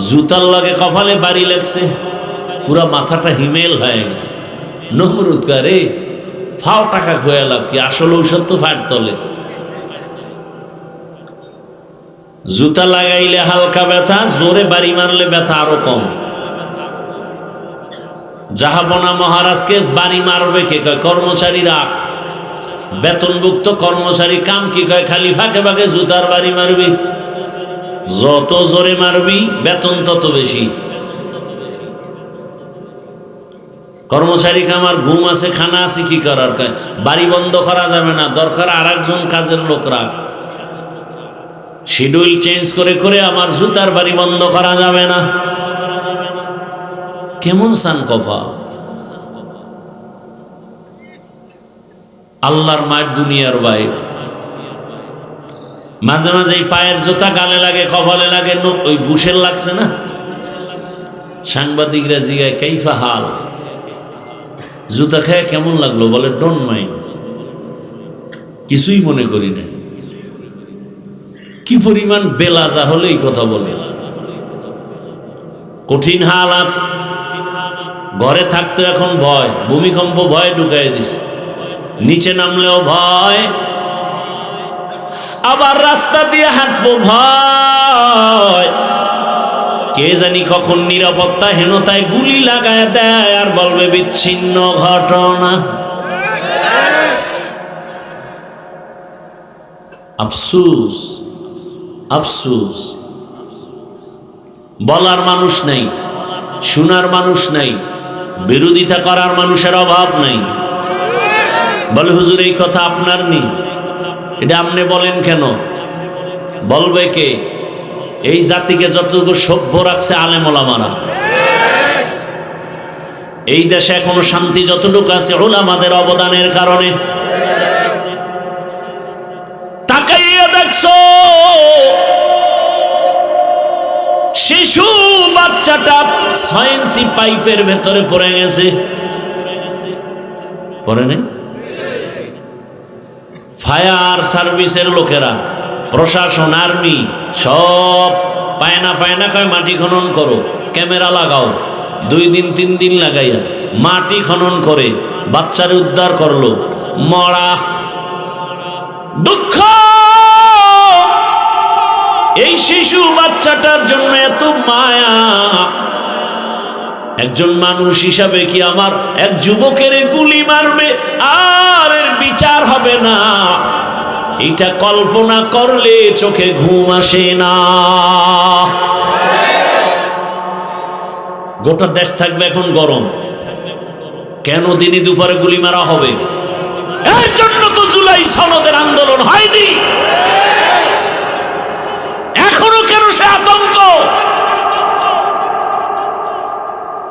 A: জুতার লগে কপালে বাড়ি লাগছে, পুরা মাথাটা হিমেল হয়ে গেছে। নমরুদ কয় রে ফাও টাকা খোয়া লাভ কি, আসল ঔষধ তো ফাট তলে। জুতা লাগাইলে হালকা ব্যথা, জোরে বাড়ি মারলে ব্যথা আরো কম। জাহাবনা মহারাজকে বাড়ি মারবে কে? কয় কর্মচারীরা, বেতনভুক্ত কর্মচারী। কাম কি? কয় খালি ফাঁকে ফাঁকে জুতার বাড়ি মারবি, যত জোরে মারবি বেতন তত বেশি। কর্মচারী কামার ঘুম আছে, খানা আছে, কি করার? কয় বাড়ি বন্ধ করা যাবে না, দরকার আর একজন কাজের লোক রাখ। শিডিউল চেঞ্জ করে করে আমার জুতার বাড়ি বন্ধ করা যাবে না। কেমন সান কফা! আল্লাহর মায়ের দুনিয়ার বাইর। মাঝে মাঝে এই পায়ের জুতা গালে লাগে, কপালে লাগে, ওই বুশের লাগছে না। সাংবাদিকরা জিগায় কাইফা হাল, জুতা খেয়ে কেমন লাগলো? বলে ডোন্ট মাইন্ড, কিছুই মনে করি না। কি পরিমাণ বেলাজা হলে এই কথা বলে। কঠিন হালাত, ঘরে থাকতে এখন ভয়, ভূমিকম্প ভয় ঢুকাই দিস, নিচে নামলেও ভয়, আবার রাস্তা দিয়ে হাঁটবো ভয়। কে জানি কখন নিরাপত্তাহীনতায় গুলি লাগায় দেয় আর বলবে বিচ্ছিন্ন ঘটনা। আফসুস, আফসুস। বলার মানুষ নাই, শোনার মানুষ নাই, বিরোধিতা করার মানুষের অভাব নাই। বলে হুজুর এই কথা আপনার নেই, এটা আপনি বলেন কেন? বলবে কে? এই জাতিকে যতটুকু সভ্য রাখছে আলেম ওলামারা। এই দেশে এখনো শান্তি যতটুকু আছে উলামাদের অবদানের কারণে। তাকাইয়া দেখছো শিশু বাচ্চাটা 6 ইঞ্চি পাইপের ভেতরে পড়ে গেছে, পড়ে নেই? ফায়ার সার্ভিসের লোকেরা, প্রশাসন, আর্মি সব পায়না পায়না কয় মাটি খনন করো, ক্যামেরা লাগাও। 2 দিন 3 দিন লাগাইয়া মাটি খনন করে বাচ্চারে উদ্ধার করলো, মরা। দুঃখ এই শিশু বাচ্চাটার জন্য এত মায়া। একজন মানুষ হিসাবে কি আমার এক যুবকের গুলি মারবে আর এর বিচার হবে না? এটা কল্পনা করলে চোখে ঘুম আসে না। গোটা দেশ থাকবে এখন গরম, কেন দিনে দুপুরে গুলি মারা হবে? এর জন্য তো জুলাই সনদের আন্দোলন হয়নি। এখনো কেন সে আতঙ্ক?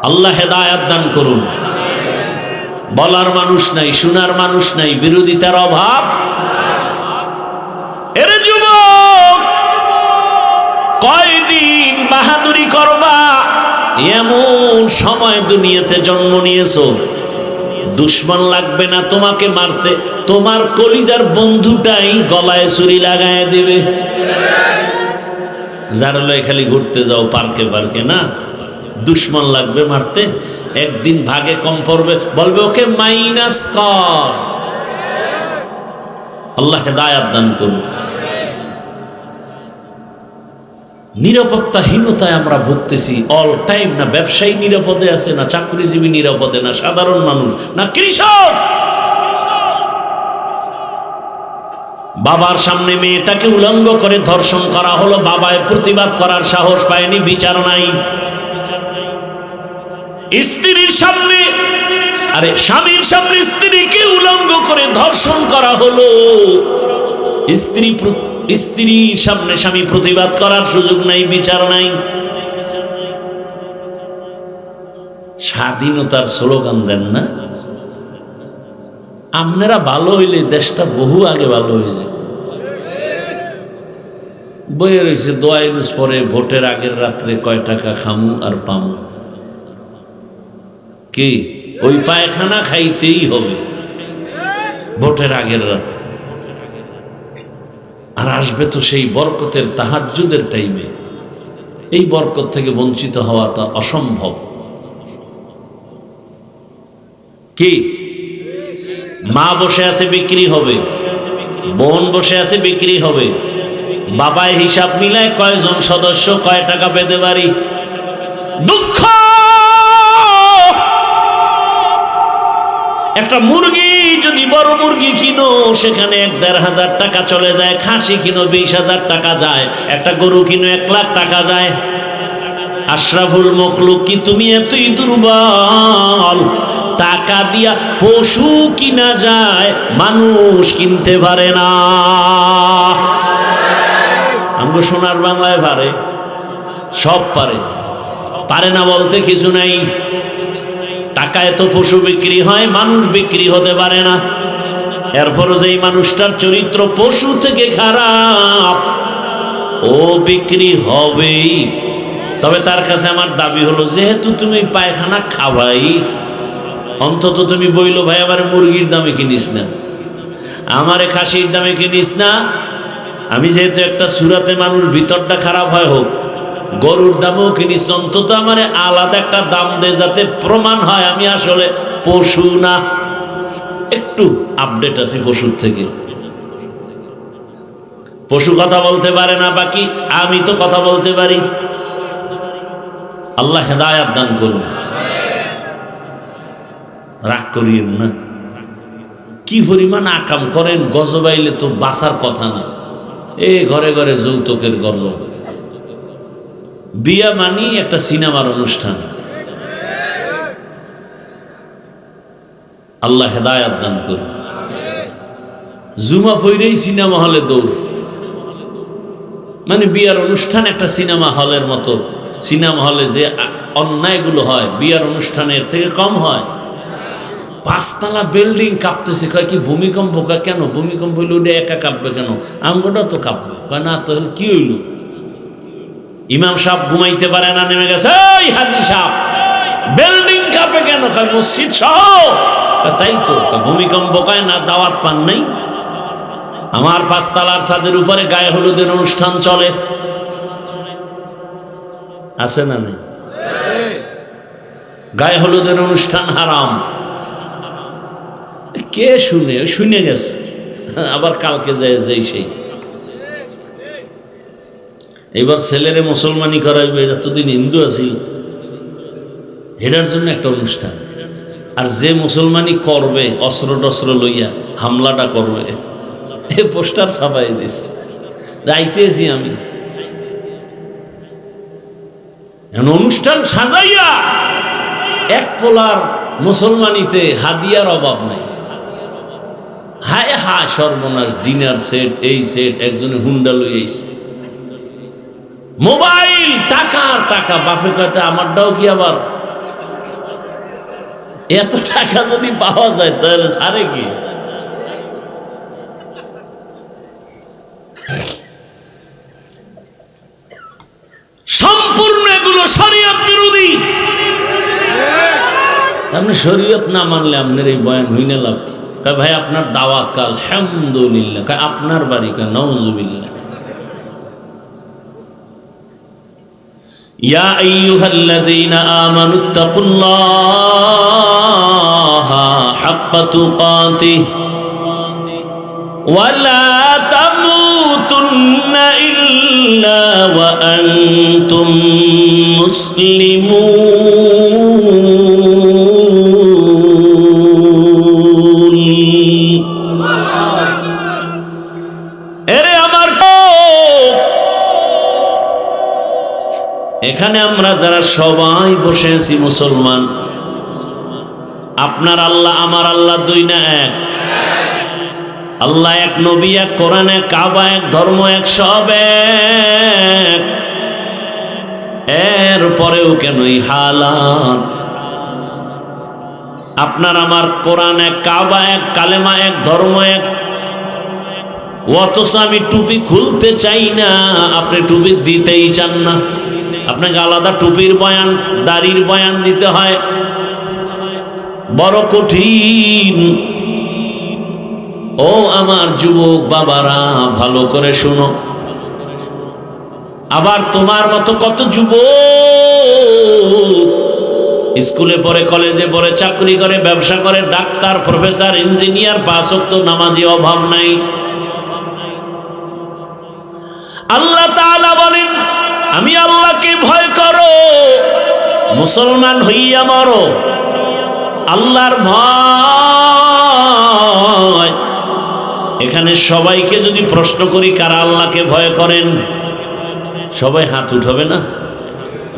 A: আল্লাহ হেদায়াত দান করুন। বলার মানুষ নাই, শোনার মানুষ নাই, বিরোধিতার অভাব। এর যুবক কয়দিন বাহাদুরি করবা? এমন সময় দুনিয়াতে জন্ম নিয়েছো, দুশ্মন লাগবে না তোমাকে মারতে, তোমার কলিজার বন্ধুটাই গলায় ছুরি লাগায় দেবে। যারা লয় খালি ঘুরতে যাও পার্কে পার্কে, না, দুশ্মন লাগবে মারতে, একদিন ভাগে কম পড়বে, বলবে ওকে মাইনাস কর। আল্লাহ হেদায়াত দান করুন। নিরাপত্তাহীনতায় আমরা ভুগতেছি অল টাইম। না ব্যবসায়ী নিরাপদে আছে, না চাকরিজীবী নিরাপদে, না সাধারণ মানুষ, না কৃষক। বাবার সামনে মেয়েটাকে উলঙ্গ করে ধর্ষণ করা হলো, বাবায় প্রতিবাদ করার সাহস পায়নি, বিচার নাই। স্ত্রীর সামনে, আরে স্বামীর সামনে স্ত্রীকে উলঙ্গ করে ধর্ষণ করা হলো, স্ত্রীর সামনে স্বামী প্রতিবাদ করার সুযোগ নাই, বিচার নাই। স্বাধীনতার স্লোগান দেন না? আপনারা ভালো হইলে দেশটা বহু আগে ভালো হয়ে যেত। বইয়ে রয়েছে দোয়া ইউনুস পরে ভোটের আগের রাত্রে কয় টাকা খামু আর পামু। কি ওই পায়খানা খাইতেই হবে ভোটের আগের রাত। আর আসবে তো সেই বরকতের তাহাজ্জুদের টাইমে, এই বরকত থেকে বঞ্চিত হওয়াটা অসম্ভব। কি মা বসে আছে বিক্রি হবে, বোন বসে আছে বিক্রি হবে, বাবায় হিসাব মিলায় কয়জন সদস্য কয় টাকা পেতে পারি। দুঃখ, একটা মুরগি যদি বড় মুরগি কিনো সেখানে ১,৫০০ টাকা চলে যায়, খাসি কিনো ২০,০০০ টাকা যায়, একটা গরু কিনো ১,০০,০০০ টাকা যায়। আশরাফুল মখলুক কি তুমি এতই দুর্বল? টাকা দিয়া পশু কিনা যায়, মানুষ কিনতে পারে না। আমরা সোনার বাংলায় পারে, সব পারে, পারে না বলতে কিছু নাই। টাকায় তো পশু বিক্রি হয়, মানুষ বিক্রি হতে পারে না। এরপরও যেই মানুষটার চরিত্র পশু থেকে খারাপ, ও বিক্রি হবেই। তবে তার কাছে আমার দাবি হলো, যেহেতু তুমি পায়খানা খাওয়াই, অন্তত তুমি বইলো ভাই আমার মুরগির দামে কিনিস না, আমারে খাসির দামে কিনিস না। আমি যেহেতু একটা সুরাতে মানুষ ভিতরটা খারাপ হয় হোক, গরুর দামও কিনিস, অন্তত আমারে আলাদা একটা দাম দে, যাতে প্রমাণ হয় আমি আসলে পশু না, একটু আপডেট আছি পশুর থেকে। পশু কথা বলতে পারে না, বাকি আমি তো কথা বলতে পারি। আল্লাহ হেদায়াত দান করুন। রাগ করিয়েন না। কি পরিমাণ আকাম করেন, গজবাইলে তো বাঁচার কথা না। এ ঘরে ঘরে যৌতুকের গর্জন। বিয়া মানি একটা সিনেমার অনুষ্ঠান। আল্লাহ হেদায়াত দান করুন। জুমা পইরেই সিনেমা হলে দৌড়, মানে বিয়ার অনুষ্ঠান একটা সিনেমা হলের মতো। সিনেমা হলে যে অন্যায়গুলো হয় বিয়ার অনুষ্ঠানের থেকে কম হয়। ৫ তলা বিল্ডিং কাঁপতেছে, কয় কি ভূমিকম্প? কয় কেন ভূমিকম্প হইল? ওটা একা কাঁপবে কেন? আমগোটা তো কাঁপবে। কয় না তো কি হইল? ইমাম সাহেব ঘুমাইতে পারে না, নেমে গেছে, এই হাজি সাহেব বিল্ডিং কাঁপে কেন? কয় মসজিদ সহ। তাই তো, ভূমিকম্প। কয় না দাওয়াত পান নাই? আমার ৫ তলার ছাদের উপরে গায়ে হলুদের অনুষ্ঠান চলে, আছে না নেই? গায়ে হলুদের অনুষ্ঠান হারাম। কে শুনে? শুনে গেছে, আবার কালকে যায় যেই সেই। এবার ছেলেরে মুসলমানি করাইবে, এতদিন হিন্দু আছিল, এটার জন্য একটা অনুষ্ঠান। আর যে মুসলমানি করবে অস্ত্র টস্ত্র লইয়া হামলাটা করবে, এ পোস্টার ছাপাই দিছে। যাইতেছি আমি, অনুষ্ঠান সাজাইয়া এক পোলার মুসলমানিতে হাদিয়ার অভাব নাই। হায় হায় সর্বনাশ, ডিনার সেট, এই সেট, একজনে হুন্ডা লইয়াছে, মোবাইল, টাকার টাকা। বাপে কয়টা আমারটাও কি আবার? এত টাকা যদি পাওয়া যায় তাহলে ছাড়ে কি? সম্পূর্ণ এগুলো শরীয়ত বিরোধী। আপনি শরীয়ত না মানলে আপনার এই বয়ান হইনে লাভ কি? ভাই আপনার দাওয়াত কাল আলহামদুলিল্লাহ, আপনার বাড়ি কা নাউজুবিল্লাহ। ইয়া আইয়ুহাল্লাযীনা আমানুত্তাকুল্লাহা হাক্কা তুকাতিহি ওয়া লা তামুতুন্না ইল্লা ওয়া আনতুম মুসলিমুন। এখানে আমরা যারা সবাই বসে আছি মুসলমান, আপনার আল্লাহ আমার আল্লাহ দুই না এক? আল্লাহ এক, নবী এক, কোরআন এক, কাবা এক, ধর্ম এক, সব এক। এরপরেও কেন এই হালাত? আপনার আমার কোরআন এক, কাবা এক, কালেমা এক, ধর্ম এক, অথচ আমি টুপি খুলতে চাই না, আপনি টুপি দিতেই চান না। আপনাকে আলাদা টুপির বয়ান, দাড়ির বয়ান দিতে হয়, বড় কঠিন। ও আমার যুবক বাবারা, ভালো করে শুনো। আবার তোমার মতো কত যুবক স্কুলে পড়ে, কলেজে পড়ে, চাকরি করে, ব্যবসা করে, ডাক্তার, প্রফেসর, ইঞ্জিনিয়ার, পাঁচ ওয়াক্ত নামাজি, অভাব নাই। আল্লাহ তাআলা বলেন, আমি আল্লাহকে ভয় করো, মুসলমান হইয়া মরো। আল্লাহর ভয়। এখানে সবাইকে যদি প্রশ্ন করি কারা আল্লাহকে ভয় করেন, সবাই হাত উঠাবে না?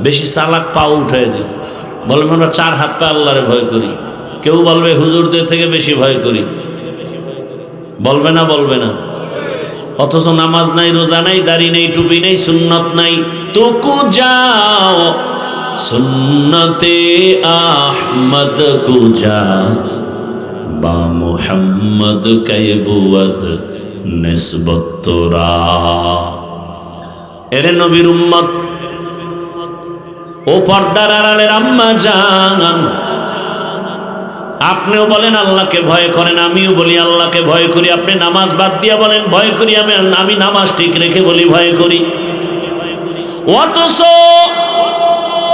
A: বেশি চালাক পাও উঠাই দিই, বলবেন আমরা 4 হাত পা আল্লাহরে ভয় করি। কেউ বলবে হুজুরদের থেকে বেশি ভয় করি, বলবে না? বলবে না? অথচ নামাজ নাই, রোজা নাই, দাড়ি নেই, টুপি নেই, সুন্নত নাই। তুকু যাও সুন্নতে আহমদ কুজা, বা মুহাম্মদ কাইবুয়াদ নিসবত তোরা। এরে নবীর উম্মত, ও পর্দার আড়ালের আম্মা জান, আপনিও বলেন আল্লাহকে ভয় করেন, আমিও বলি আল্লাহকে ভয় করি। আপনি নামাজ বাদ দিয়া বলেন ভয় করি, আমি নামাজ ঠিক রেখে বলি ভয় করি। অথচ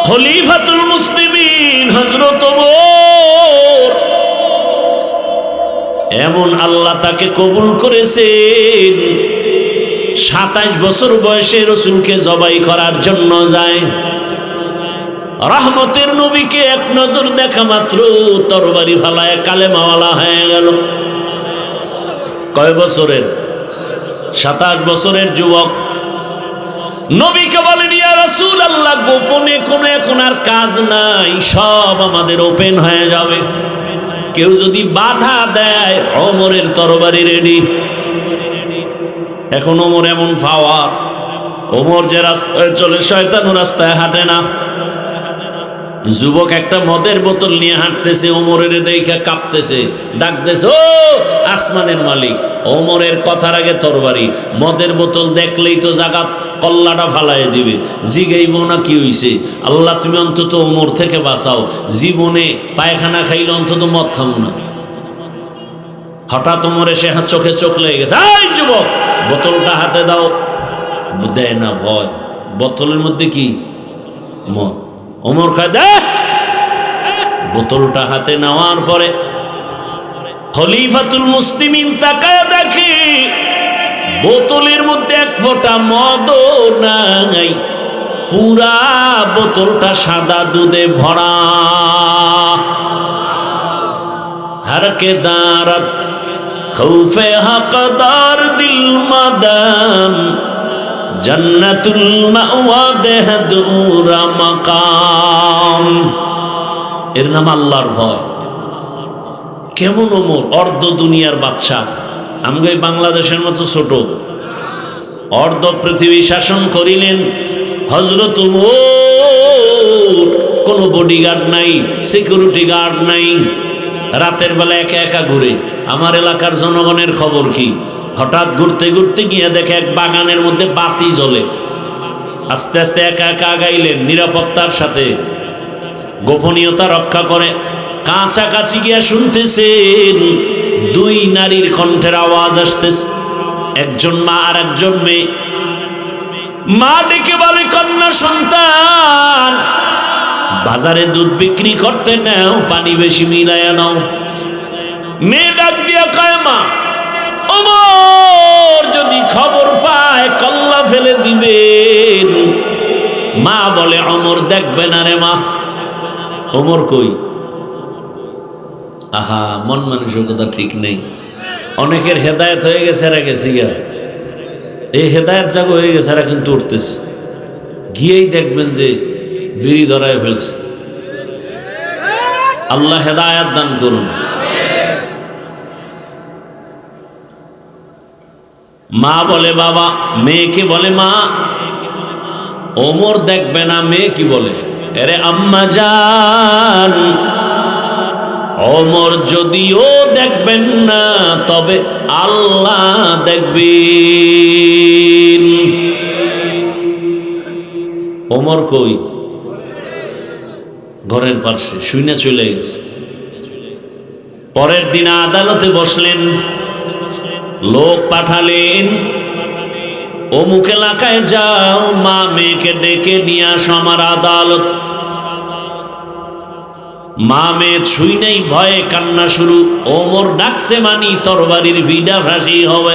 A: খলিফাতুল মুসলিমিন হযরত ওমর, এমন আল্লাহ তাকে কবুল করেছেন, 27 বছর বয়সে রাসূলকে জবাই করার জন্য যায়। রহমতের নবীকে এক নজর দেখা মাত্র তরবারি ফালায় কালেমাওয়ালা হয়ে গেল। কয় বছরের? 27 বছরের যুবক। নবীকে বলেন, ইয়া রাসূলুল্লাহ, গোপনে কোনো এখন আর কাজ নাই, সব আমাদের ওপেন হয়ে যাবে। কেউ যদি বাধা দেয়, ওমরের তরবারি রেডি। এখন ওমর এমন পাওয়ার, ওমর যে রাস্তায় চলে শয়তান রাস্তায় হাঁটে না। যুবক একটা মদের বোতল নিয়ে হাঁটতেছে, ওমরের দেখে কাঁপতেছে, ডাকতেছে, ও আসমানের মালিক। ওমরের কথার আগে তরবারি। মদের বোতল দেখলেই তো জাগাত কল্লাটা ফালাই দিবে, জিগাইব না কি হইছে। আল্লাহ তুমি অন্তত ওমর থেকে বাঁচাও, জীবনে পায়খানা খাইলে অন্তত মদ খাবো না। হঠাৎ ওমর এসে চোখে চোখ লেগে গেছে, এই যুবক বোতলটা হাতে দাও। দেয় না, ভয়। বোতলের মধ্যে কি? মদ। ওমর খায়, দে। বোতলটা হাতে নেওয়ার পরে খলিফাতুল মুসলিমিন তাকায় দেখে বোতলের মধ্যে এক ফোঁটা মদও নাই, পুরা বোতলটা সাদা দুধে ভরা। হরকে দারত খৌফে হকদার দিল মাদাম, জান্নাতুল মাওয়া দেহদুরা মাকাম। এর নাম আল্লাহর ভয়। কেমন ওমর, অর্ধ দুনিয়ার বাদশা। আমগো এই বাংলাদেশের মতো ছোট, অর্ধ পৃথিবী শাসন করিলেন হযরত ওমর। কোনো বডিগার্ড নাই, সিকিউরিটি গার্ড নাই, রাতের বেলা একা একা ঘুরে। আমার এলাকার জনগণের খবর কি? হঠাৎ ঘুরতে ঘুরতে গিয়ে দেখে এক বাগানের মধ্যে বাতি জ্বলে। আস্তে আস্তে একা একা আগাইলেন, নিরাপত্তার সাথে, গোপনীয়তা রক্ষা করে। কাছাকাছি গিয়া শুনতেছেন 2 নারীর কণ্ঠের আওয়াজ আসতেছে, একজন মা আর একজন মেয়ে। মা ডেকে বলে, কন্যা সন্তান, বাজারে দুধ বিক্রি করতে নাও, পানি বেশি মিলাইয়া নাও। মেয়ে ডাক দিয়া কয়, মা ওমর যদি খবর পায় কল্লা ফেলে দিবেন। মা বলে, ওমর দেখবে না রে মা। ওমর কই? আহা, মন মানসিকতা ঠিক নেই। অনেকের হেদায়েত হয়ে গেছে, এরা গেছে গিয়া, এই হেদায়েত জাগো হয়ে গেছে, এরা কিন্তু উঠতেছে। গিয়েই দেখবেন যে বিড়ি ধরায় ফেলছে। আল্লাহ হেদায়াত দান করুন। মা বলে বাবা, মেয়েকে বলে মা। ওমর দেখবে না মেয়ে কি বলে, আরে আম্মা জান। ওমর যদিও দেখবেন না, তবে আল্লাহ দেখবেন। ওমর কই? ঘরের পাশে শুনে চলে গেছে। পরের দিন আদালতে বসলেন, লোক পাঠালেন, অমুক এলাকায় যাও, মা মেয়েকে ডেকে নিয়ে আসো আমার আদালত। মা মেয়ে ছুই নেই, ভয়ে কান্না শুরু। ওমর ডাকছে মানি তরবারির ভিডা ফাঁসি হবে,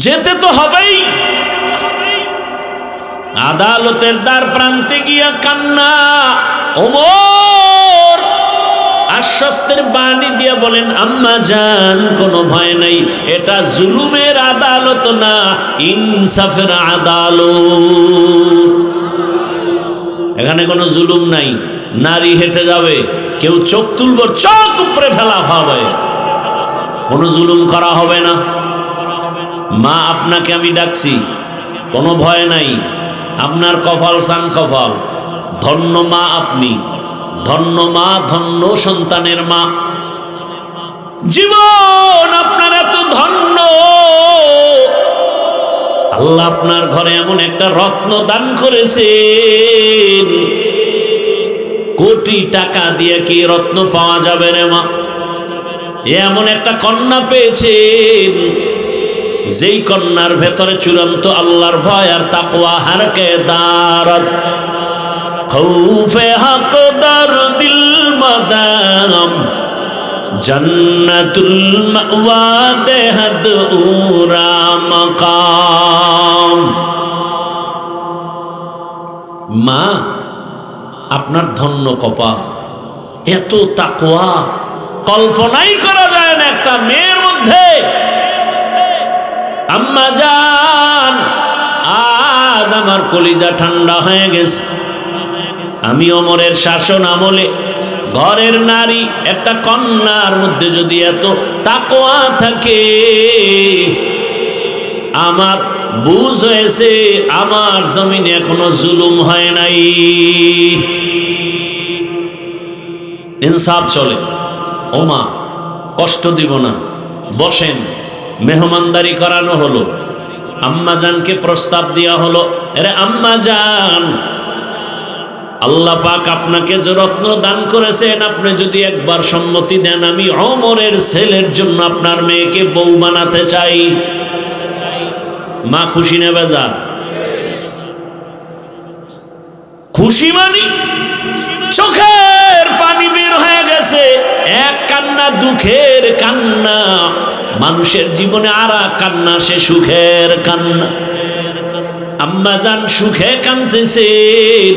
A: যেতে তো হবেই। আদালতের দ্বার প্রান্তে গিয়া কান্না। ওমর আশ্বস্তের বাণী দিয়া বলেন, আম্মা জান কোনো ভয় নাই, এটা জুলুমের আদালত না, ইনসাফের আদালত। এখানে কোনো জুলুম নাই। নারী হেঁটে যাবে, কেউ চোখ তুলব, চোখ উপরে ফেলা হবে, কোনো জুলুম করা হবে না। মা আপনাকে আমি ডাকছি, কোনো ভয় নাই। আপনার কপাল সান কপাল, ধন্য মা আপনি, ধন্য মা, ধন্য সন্তানের মা। জীবন আপনার এত ধন্য, আল্লাহ আপনার ঘরে এমন একটা রত্ন দান করেছেন। কোটি টাকা দিয়ে কি রত্ন পাওয়া যাবে রে মা? এমন একটা কন্যা পেয়েছেন, যেই কন্যার ভেতরে চূড়ান্ত আল্লাহর ভয় আর তাকওয়া হারকে দারত খৌফে হকদার দিল মাদাম জান্নাতুল মাওয়া দেহদ উরা মাকাম। মা আপনার ধন্য কপাল, এত তাকওয়া কল্পনাই করা যায় না একটা মেয়ের মধ্যে। আম্মা জান, আজ আমার কলিজা ঠান্ডা হয়ে গেছে। আমি ওমরের শাসন আমলে ঘরের নারী একটা কন্যার মধ্যে যদি এত তাকওয়া থাকে, আমার বুঝ হয়েছে আমার জমিনে এখনো জুলুম হয় নাই। ইনসাফ চলে। ও মা, কষ্ট দিব না, বসেন। মেহমানদারি করানো হলো, আম্মা জানকে প্রস্তাব দেওয়া হলো, আরে আম্মা জান, আল্লাহ পাক আপনাকে যে রত্ন দান করেছেন, আপনি যদি একবার সম্মতি দেন, আমি ওমরের ছেলের জন্য আপনার মেয়েকে বউ বানাতে চাই। মা খুশি না বেজার? খুশি মানি চোখের পানি বের হয়ে গেছে। এক কান্না দুঃখের কান্না, মানুষের জীবনে আর এক কান্না, সে সুখের কান্না। আম্মা জান সুখে কাঁদতেছেন।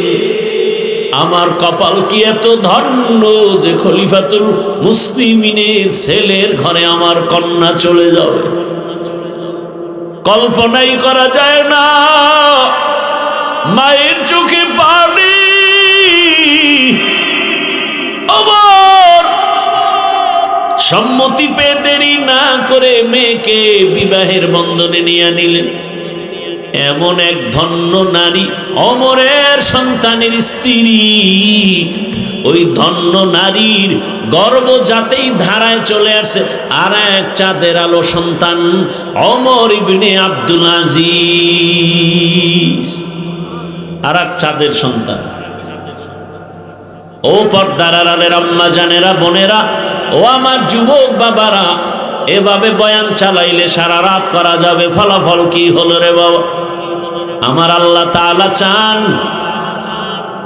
A: আমার কপাল কি এত ধন্য যে খলিফাতুল মুসলিমিনের ছেলের ঘরে আমার কন্যা চলে যাবে। কল্পনাই করা যায় না। মায়ের চোখে পানি। আবার সম্মতি পেয়ে দেরি না করে মেয়েকে বিবাহের বন্ধনে নিয়ে নিলেন। এমন এক ধন্য নারী, ওমরের সন্তানের স্ত্রী। ওই ধন্য নারীর গর্ব যাতেই ধারায় চলে আসে আর এক চাঁদের আলো সন্তান, ওমর ইবনে আব্দুল আজিজ, আর এক চাঁদের সন্তান। ও পর্দার আড়ালের আম্মা জানেরা, বোনেরা, ও আমার যুবক বাবারা, এভাবে বয়ান চালাইলে সারা রাত করা যাবে। ফলাফল কি হলো রে বাবা? আমার আল্লাহ তাআলা চান,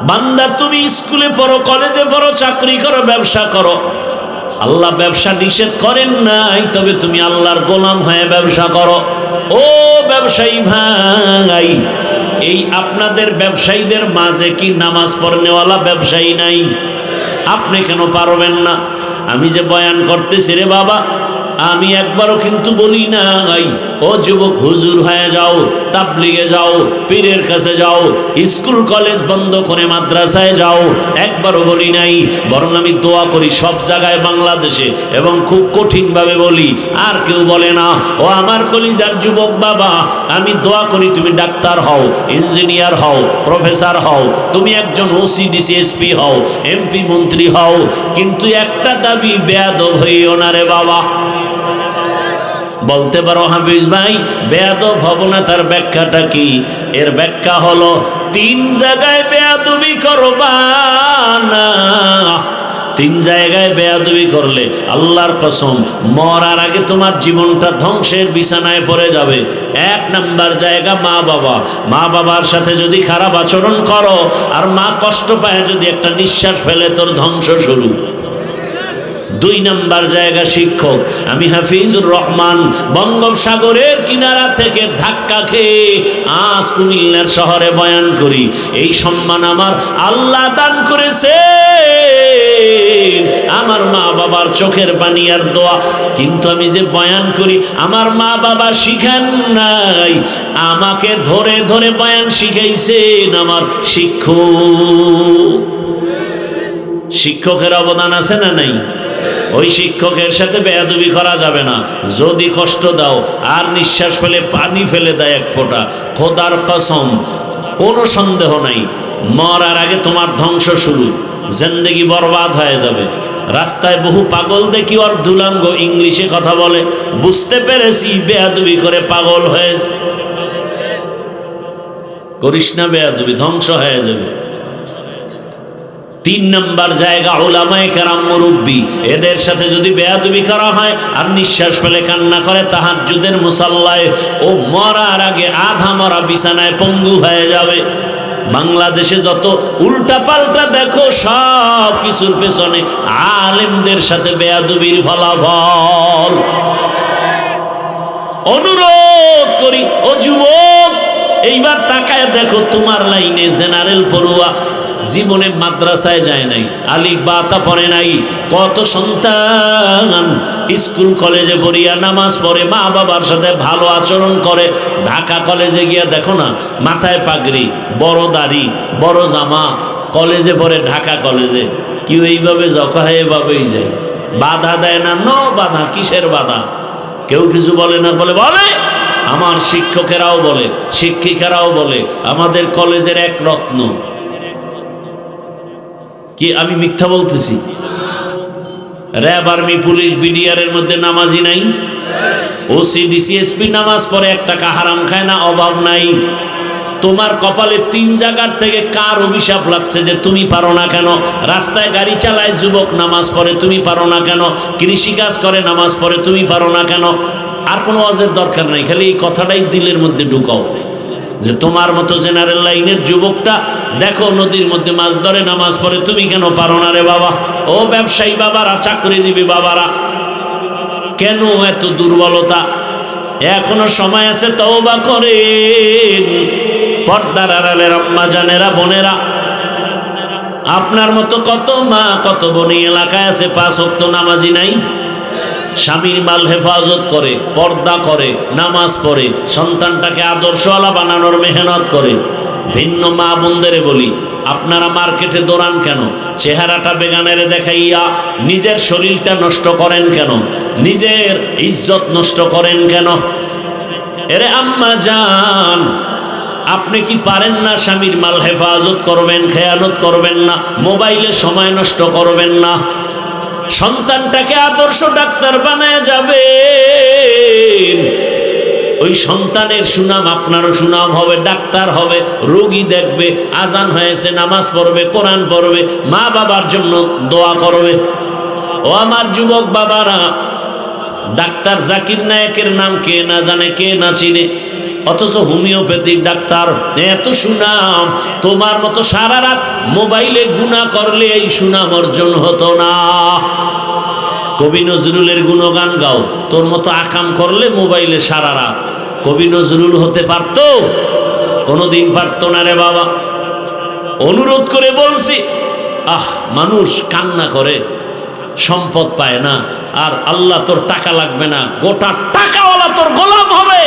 A: বান্দা তুমি স্কুলে পড়ো, কলেজে পড়ো, চাকরি করো, ব্যবসা করো, আল্লাহ ব্যবসা নিষেধ করেন নাই, তবে তুমি আল্লাহর গোলাম হয়ে ব্যবসা করো। ও ব্যবসায়ী ভাই, এই আপনাদের ব্যবসায়ীদের মাঝে কি নামাজ পড়নেওয়ালা ব্যবসায়ী নাই? আপনি কেন পারবেন না? আমি যে বয়ান করতেছি রে বাবা, আমি একবারও কিন্তু বলি নাই ও যুবক, হুজুর হয়ে যাও, তাবলিগে যাও, পীরের কাছে যাও, স্কুল কলেজ বন্ধ করে মাদ্রাসায় যাও, একবারও বলি নাই। বরং আমি দোয়া করি সব জায়গায় বাংলাদেশে, এবং খুব কঠিনভাবে বলি, আর কেউ বলে না। ও আমার কলিজার যুবক বাবা, আমি দোয়া করি তুমি ডাক্তার হও, ইঞ্জিনিয়ার হও, প্রফেসর হও, তুমি একজন ওসি ডিসি এসপি হও, এমপি মন্ত্রী হও, কিন্তু একটা দাবি, বেয়াদব হইও না রে বাবা। বলতে পারো হাফিজ ভাই বেয়াদব হব না, তার ব্যাখ্যাটা কি? এর ব্যাখ্যা হলো, 3 জায়গায় বেয়াদবি করবা না। 3 জায়গায় বেয়াদবি করলে আল্লাহর কসম মরার আগে তোমার জীবনটা ধ্বংসের বিছানায় পড়ে যাবে। 1 নাম্বার জায়গা মা বাবা। মা বাবার সাথে যদি খারাপ আচরণ করো, আর মা কষ্ট পায় যদি একটা নিঃশ্বাস ফেলে, তোর ধ্বংস শুরু। 2 নাম্বার জায়গা শিক্ষক। আমি হাফিজুর রহমান বঙ্গোপসাগরের কিনারা থেকে ধাক্কা খেয়ে আজ কুমিল্লার শহরে বয়ান করি। এই সম্মান আমার আল্লাহ দান করেছে, আমার মা বাবার চোখের পানি আর দোয়া। কিন্তু আমি যে বয়ান করি, আমার মা বাবা শিখান নাই, আমাকে ধরে ধরে বয়ান শিখাইছেন আমার শিক্ষক। শিক্ষকের অবদান আছে না নাই? ওই শিক্ষকের সাথে বেয়াদবি করা যাবে না। যদি কষ্ট দাও আর নিঃশ্বাস ফেলে পানি ফেলে দেয় 1 ফোঁটা, খোদার কসম কোনো সন্দেহ নাই, মরার আগে তোমার ধ্বংস শুরু, জিন্দেগি বরবাদ হয়ে যাবে। রাস্তায় বহু পাগল দেখি, ওর দুলাঙ্গ ইংলিশে কথা বলে, বুঝতে পেরেছি বেয়াদবি করে পাগল হয়েছে। করিস না বেয়াদবি, ধ্বংস হয়ে যাবে। 3 নাম্বার জায়গা উলামায়ে কেরাম, মুরব্বী, এদের সাথে যদি বেয়াদবি করা হয় আর নিঃশ্বাস ফেলে কান্না করে তাহাজ্জুদের মুসাল্লায়, ও মরার আগে আধা মরা বিছানায় পঙ্গু হয়ে যাবে। বাংলাদেশে যত উল্টা পাল্টা দেখো, সব কিছুর পেছনে আলেমদের সাথে বেয়াদবির ফলাফল। অনুরোধ করি ও যুবক, এইবার তাকায় দেখো, তোমার লাইনে জেনারেল পড়ুয়া জীবনে মাদ্রাসায় যায় নাই, আলিফ বা তা পড়ে নাই, কত সন্তান স্কুল কলেজে পড়িয়া নামাজ পড়ে, মা বাবার সাথে ভালো আচরণ করে। ঢাকা কলেজে গিয়া দেখো না, মাথায় পাগড়ি, বড় দাড়ি, বড় জামা, কলেজে পড়ে ঢাকা কলেজে। কেউ এইভাবে জখা এভাবেই যায়, বাধা দেয় না। বাধা কিসের বাধা? কেউ কিছু বলে না, বলে আমার শিক্ষকেরাও বলে, শিক্ষিকারাও বলে, আমাদের কলেজের 1 রত্ন। কি আমি মিথ্যা বলতেছি? র্যাব, আর্মি, পুলিশ, বিডিআর এর মধ্যে নামাজি নাই? ওসি ডিসি এসপি নামাজ পড়ে, 1 টাকা হারাম খায় না, অভাব নাই। তোমার কপালে 3 জায়গার থেকে কার অভিশাপ লাগছে যে তুমি পারো না কেন? রাস্তায় গাড়ি চালায় যুবক, নামাজ পড়ে, তুমি পারো না কেন? কৃষিকাজ করে, নামাজ পড়ে, তুমি পারো না কেন? আর কোনো ওয়াজের দরকার নাই, খালি এই কথাটাই দিলের মধ্যে ঢুকাও যে তোমার মতো জেনারেল লাইনের যুবকটা দেখো নদীর মধ্যে মাছ ধরে, নামাজ পড়ে, তুমি কেন পারো না রে বাবা? ও ব্যবসায়ী বাবারা, চাকরিজীবী বাবারা, কেন এত দুর্বলতা? এখনো সময় আছে, তওবা করেন। পর্দার আড়ালের আম্মা জানেরা, বোনেরা, আপনার মতো কত মা, কত বোন এলাকায় আছে 5 ওয়াক্ত নামাজি নাই, স্বামীর মাল হেফাজত করে, পর্দা করে, নামাজ পড়ে, সন্তানটাকে আদর্শওয়ালা বানানোর মেহনত করে। ভিন্ন মা বোনদের বলি, আপনারা মার্কেটে দৌড়ান কেন? চেহারাটা বেগানেরে দেখাইয়া নিজের শরীরটা নষ্ট করেন কেন? নিজের ইজ্জত নষ্ট করেন কেন? এরে আম্মা জান, আপনি কি পারেন না স্বামীর মাল হেফাজত করবেন, খেয়ানত করবেন না, মোবাইলে সময় নষ্ট করবেন না, সন্তানটাকে আদর্শ ডাক্তার বানায় যাবেন? ওই সন্তানের সুনাম আপনারও সুনাম হবে, ডাক্তার হবে, রোগী দেখবে, আজান হয়েছে নামাজ পড়বে, কোরআন পড়বে, মা বাবার জন্য দোয়া করবে। ও আমার যুবক বাবারা, ডাক্তার জাকির নায়েকের নাম কে না জানে, কে না চিনে? অথচ হোমিওপ্যাথিক ডাক্তার, এত সুনাম। তোমার মতো সারা রাত মোবাইলে গুনাহ করলে এই সুনাম অর্জন হতো না। কবি নজরুলের গুণগান গাও, তোর মতো আকাম করলে মোবাইলে সারা রাত, কবি নজরুল হতে পারতো? কোনোদিন পারতো না রে বাবা। অনুরোধ করে বলছি, মানুষ কান্না করে, সম্পদ পায় না, আর আল্লাহ তোর টাকা লাগবে না, গোটা টাকাওয়ালা তোর গোলাম হবে।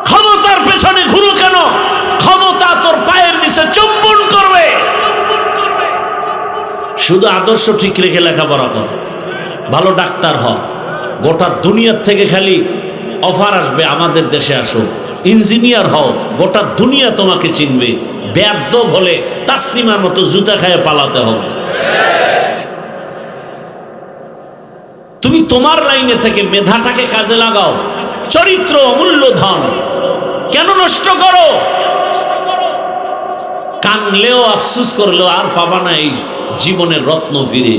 A: ক্ষমতার পেছনে ঘুরো কেন? ক্ষমতা তোর পায়ের নিচে চুম্বন করবে। শুধু আদর্শ ঠিক রেখে লেখাপড়া কর, ভালো ডাক্তার হ। গোটা দুনিয়ার থেকে খালি অফার আসবে, আমাদের দেশে আসো, ইঞ্জিনিয়ার হও, গোটা দুনিয়া তোমাকে চিনবে। বেয়াদব হলে তাসলিমার মতো জুতা খায় পালাতে হবে। তুমি তোমার লাইনে থেকে মেধাটাকে কাজে লাগাও। চরিত্র অমূল্য ধন, কেন নষ্ট করো? কানলেও আফসুস করলেও আর পাবা না এই জীবনের রত্ন ফিরে।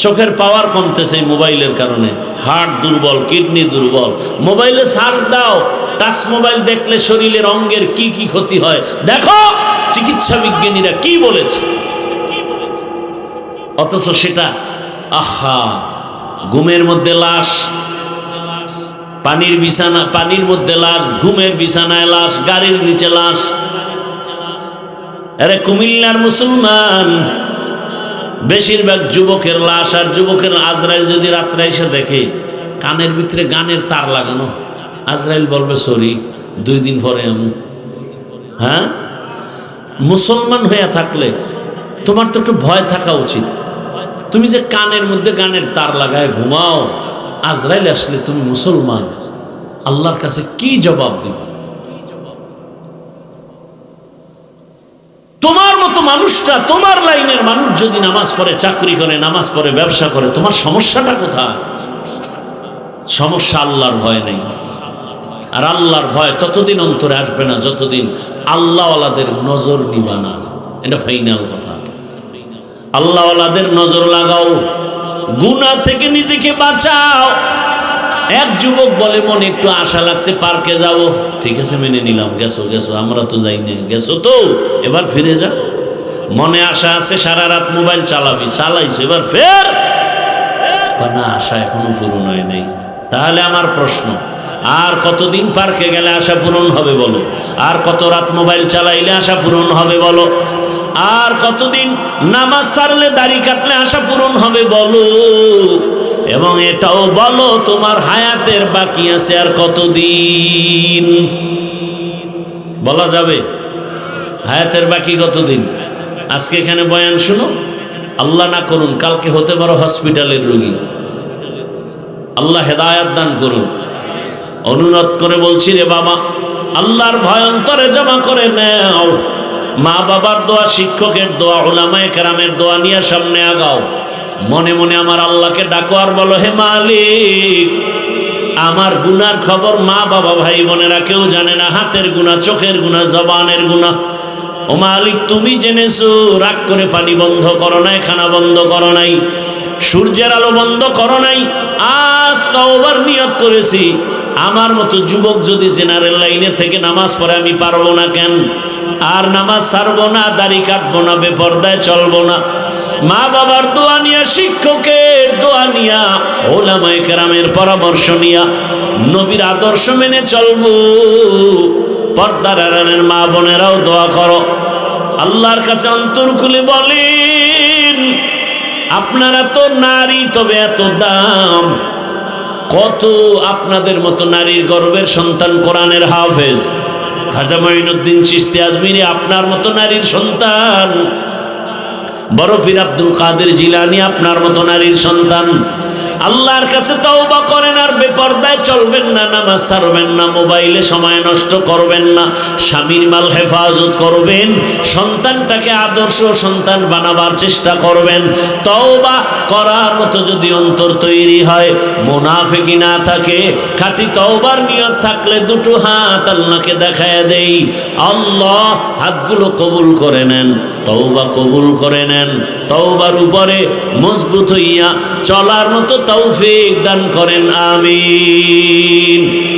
A: চোখের পাওয়ার কমতেছে মোবাইলের কারণে, হার্ট দুর্বল, কিডনি দুর্বল। মোবাইলে সার্চ দাও, টাচ মোবাইল দেখলে শরীরের অঙ্গের কি কি ক্ষতি হয় দেখো, চিকিৎসা বিজ্ঞানীরা কি বলেছে। অথচ সেটা আহা, ঘুমের মধ্যে লাশ, পানির বিছানা, পানির মধ্যে লাশ, ঘুমের বিছানায় লাশ, গাড়ির নিচে লাশ। আরে কুমিল্লার মুসলমান বেশিরভাগ যুবকের লাশ, আর যুবকের আজরাইল যদি রাত্রে এসে দেখে কানের ভিতরে গানের তার লাগানো, আজরাইল বলবে সরি 2 দিন পরে আমি। হ্যাঁ, মুসলমান হইয়া থাকলে তোমার তো একটু ভয় থাকা উচিত। তুমি যে কানের মধ্যে গানের তার লাগায় ঘুমাও, আজরাইল আসলে তুমি মুসলমান, আল্লাহর কাছে কি জবাব দিবে? তোমার মতো মানুষটা, তোমার লাইনের মানুষ যদি নামাজ পড়ে, চাকরি করে, নামাজ পড়ে, ব্যবসা করে, তোমার সমস্যাটা কোথায়? সমস্যা আল্লাহর ভয় নেই। আর আল্লাহর ভয় ততদিন অন্তরে আসবে না যতদিন আল্লাহওয়ালাদের নজর নিবা না। এটা ফাইনাল কথা। আল্লাহওয়ালাদের নজর লাগাও, গুনাহ থেকে নিজেকে বাঁচাও। এক যুবক বলে মনে একটু আশা লাগছে, পার্কে যাব। ঠিক আছে, মেনে নিলাম, গেছো গেছো, আমরা তো যাই না, গেছো তো এবার ফিরে যা। মনে আশা আছে, সারা রাত মোবাইল চালাবি, চালাইছো, এবার ফের না, আশা এখনো পূরণ হয় নাই। তাহলে আমার প্রশ্ন, আর কতদিন পার্কে গেলে আশা পূরণ হবে বলো? আর কত রাত মোবাইল চালাইলে আশা পূরণ হবে বলো? আর কতদিন নামাজ ছাড়লে, দাড়ি কাটলে আশা পূরণ হবে বলো? এবং এটাও বলো তোমার হায়াতের বাকি আছে আর কতদিন? বলা যাবে হায়াতের বাকি কতদিন? আজকে এখানে বয়ান শুনো, আল্লাহ না করুন কালকে হতে পারো হসপিটালের রোগী। আল্লাহ হেদায়াত দান করুন। অনুরোধ করে বলছি রে বাবা, আল্লাহর ভয় অন্তরে জমা করে নাও। মা বাবার দোয়া, শিক্ষকের দোয়া, উলামায়ে কেরামের দোয়া নিয়ে সামনে আগাও। মনে মনে আমার আল্লাহকে ডাকো আর বলো, হে মালিক, আমার গুনার খবর মা বাবা ভাই বোনেরা কেউ জানে না। হাতের গুনাহ, চোখের গুনাহ, জবানের গুনাহ। ও মালিক, তুমি জেনেছো। রাগ করে পানি বন্ধ করো নাই, খানা বন্ধ করো নাই, সূর্যের আলো বন্ধ করো নাই। আজ তওবার নিয়ত করেছি, আমার মতো যুবক যদি জেনারেল লাইনে থেকে নামাজ পড়ে আমি পারবো না কেন? আর নামাজ ছাড়বো না, দাড়ি কাটবো না, বেপরদায় চলবো না। মা বাবার দোয়া নিয়া, শিক্ষকের দোয়া নিয়া, উলামায়ে কেরামের পরামর্শ নিয়া নবীর আদর্শ মেনে চলবো। পর্দার আড়ালের মা বোনেরাও দোয়া করো, আল্লাহর কাছে অন্তর খুলে বলেন, আপনারা তো নারী, তবে এত দাম। কত আপনাদের মতো নারীর গর্বের সন্তান কোরআনের হাফেজ খাজা মঈনুদ্দিন চিশতি আজমিরি আপনার মতো নারীর সন্তান। বড় পীর আব্দুল কাদের জিলানী আপনার মতো নারীর সন্তান। আল্লাহর কাছে তওবা করেন, আর বেপরদায় চলবেন না, নামাজ ছাড়বেন না, মোবাইলে সময় নষ্ট করবেন না, স্বামীর মাল হেফাজত করবেন, সন্তানটাকে আদর্শ সন্তান বানাবার চেষ্টা করবেন। তওবা করার মতো যদি অন্তর তৈরি হয়, মুনাফিকি না থাকে, খাঁটি তওবার নিয়ত থাকলে দুটো হাত আল্লাহকে দেখায় দেই। আল্লাহ হাতগুলো কবুল করে নেন, তওবা কবুল করে নেন। তওবার উপরে মজবুত হইয়া চলার মতো তৌফিক দান করেন, আমিন।